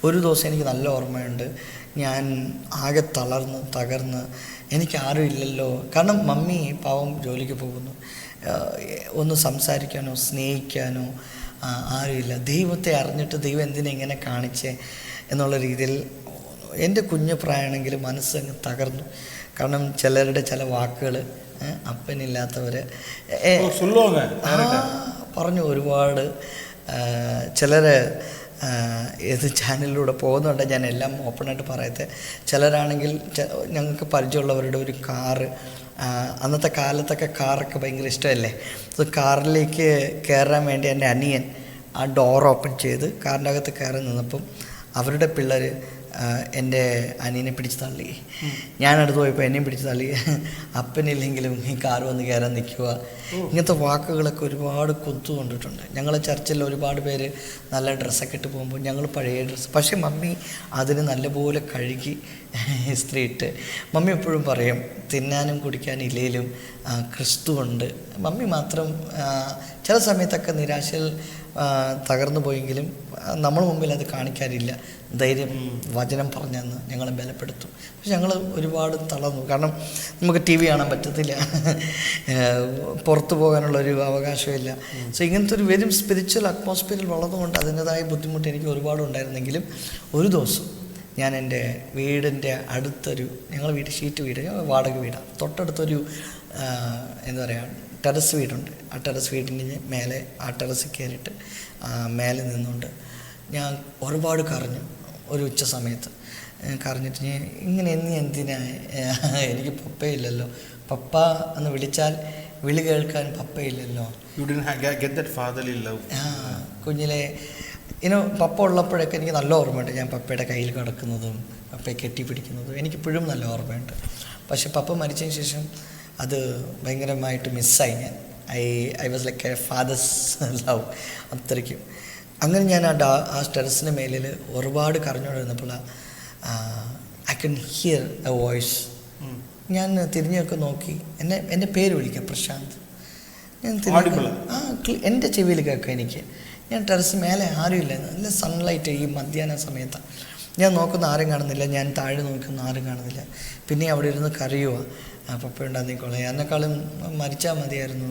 ഒരു ദിവസം എനിക്ക് നല്ല ഓർമ്മയുണ്ട്, ഞാൻ ആകെ തകർന്ന് എനിക്ക് ആരും ഇല്ലല്ലോ. കാരണം മമ്മി പാവം ജോലിക്ക് പോകുന്നു, ഒന്ന് സംസാരിക്കാനോ സ്നേഹിക്കാനോ ആരുമില്ല. ദൈവത്തെ അറിഞ്ഞിട്ട് ദൈവം എന്തിനാ ഇങ്ങനെ കാണിച്ചേ എന്നുള്ള രീതിയിൽ എൻ്റെ കുഞ്ഞു പ്രായമാണെങ്കിൽ മനസ്സങ്ങ് തകർന്നു. കാരണം ചിലരുടെ ചില വാക്കുകൾ, അപ്പനില്ലാത്തവർ പറഞ്ഞു ഒരുപാട്. ചിലർ ഏത് ചാനലിലൂടെ പോകുന്നുണ്ട്, ഞാൻ എല്ലാം ഓപ്പണായിട്ട് പറയത്തെ. ചിലരാണെങ്കിൽ ഞങ്ങൾക്ക് പരിചയമുള്ളവരുടെ ഒരു കാറ്, അന്നത്തെ കാലത്തൊക്കെ കാറൊക്കെ ഭയങ്കര ഇഷ്ടമല്ലേ, അത് കാറിലേക്ക് കയറാൻ വേണ്ടി എൻ്റെ അനിയൻ ആ ഡോർ ഓപ്പൺ ചെയ്ത് കാറിൻ്റെ അകത്ത് കയറി നിന്നപ്പം അവരുടെ പിള്ളേർ എൻ്റെ അനിയനെ പിടിച്ച് തള്ളി. ഞാനടുത്ത് പോയപ്പോൾ എന്നെയും പിടിച്ച് തള്ളി. അപ്പനില്ലെങ്കിലും ഈ കാർ വന്ന് കയറാൻ നിൽക്കുക. ഇങ്ങനത്തെ വാക്കുകളൊക്കെ ഒരുപാട് കൊണ്ടുകൊണ്ടിട്ടുണ്ട്. ഞങ്ങൾ ചർച്ചിൽ ഒരുപാട് പേര് നല്ല ഡ്രസ്സൊക്കെ ഇട്ട് പോകുമ്പോൾ ഞങ്ങൾ പഴയ ഡ്രസ്സ്, പക്ഷേ മമ്മി അതിന് നല്ലപോലെ കഴുകി ഇസ്ത്രി ഇട്ട്. മമ്മി എപ്പോഴും പറയും, തിന്നാനും കുടിക്കാനും ഇല്ലേലും ക്രിസ്തു ഉണ്ട്. മമ്മി മാത്രം ചില സമയത്തൊക്കെ നിരാശയിൽ തകർന്നു പോയെങ്കിലും നമ്മൾ മുമ്പിൽ അത് കാണിക്കാറില്ല. ധൈര്യം വചനം പറഞ്ഞെന്ന് ഞങ്ങളെ ബലപ്പെടുത്തും. പക്ഷെ ഞങ്ങൾ ഒരുപാട് തളർന്നു. കാരണം നമുക്ക് ടി വി കാണാൻ പറ്റത്തില്ല, പുറത്തു പോകാനുള്ളൊരു അവകാശമില്ല. സോ ഇങ്ങനത്തെ ഒരു വെറും സ്പിരിച്വൽ അറ്റ്മോസ്ഫിയറിൽ വളർന്നുകൊണ്ട് അതിൻ്റെതായ ബുദ്ധിമുട്ട് എനിക്ക് ഒരുപാട് ഉണ്ടായിരുന്നെങ്കിലും ഒരു ദിവസം ഞാൻ എൻ്റെ വീടിൻ്റെ അടുത്തൊരു, ഞങ്ങളുടെ വീട് ഷീറ്റ് വീട്, വാടക വീടാണ്, തൊട്ടടുത്തൊരു എന്താ പറയുക ടെറസ് വീടുണ്ട്. ആ ടെറസ് വീടിൻ്റെ മേലെ ആ ടെറസ് കയറിയിട്ട് മേലെ നിന്നുകൊണ്ട് ഞാൻ ഒരുപാട് കരഞ്ഞു. ഒരു ഉച്ച സമയത്ത് കരഞ്ഞിട്ട് ഞാൻ ഇങ്ങനെ എന്തിനാ, എനിക്ക് പപ്പയില്ലല്ലോ, പപ്പ എന്ന് വിളിച്ചാൽ വിളി കേൾക്കാൻ പപ്പയില്ലല്ലോ. കുഞ്ഞിലെ പപ്പ ഉള്ളപ്പോഴൊക്കെ എനിക്ക് നല്ല ഓർമ്മയുണ്ട്. ഞാൻ പപ്പയുടെ കയ്യിൽ കിടക്കുന്നതും പപ്പയെ കെട്ടിപ്പിടിക്കുന്നതും എനിക്കിപ്പോഴും നല്ല ഓർമ്മയുണ്ട്. പക്ഷെ പപ്പ മരിച്ചതിന് ശേഷം അത് ഭയങ്കരമായിട്ട് മിസ്സായി. ഞാൻ I was like a father's love അത്രയ്ക്കും. അങ്ങനെ ഞാൻ ആ ടെറസിന് മേലിൽ ഒരുപാട് കരഞ്ഞുകൊണ്ടിരുന്നപ്പോൾ I can hear a voice. ഞാൻ തിരിഞ്ഞൊക്കെ നോക്കി, എൻ്റെ പേര് വിളിക്കാം, പ്രശാന്ത്. ഞാൻ എൻ്റെ ചെവിയിൽ കേൾക്കാം എനിക്ക്. ഞാൻ ടെറസ് മേലെ ആരുമില്ല, നല്ല സൺലൈറ്റ് ഈ മധ്യാഹ്ന സമയത്താണ്. ഞാൻ നോക്കുന്ന ആരും കാണുന്നില്ല, ഞാൻ താഴെ നോക്കുന്ന ആരും കാണുന്നില്ല. പിന്നെ അവിടെ ഇരുന്ന് കരയുക, പപ്പ ഉണ്ടാകുന്നിക്കോളെ, എന്നെക്കാളും മരിച്ചാൽ മതിയായിരുന്നു.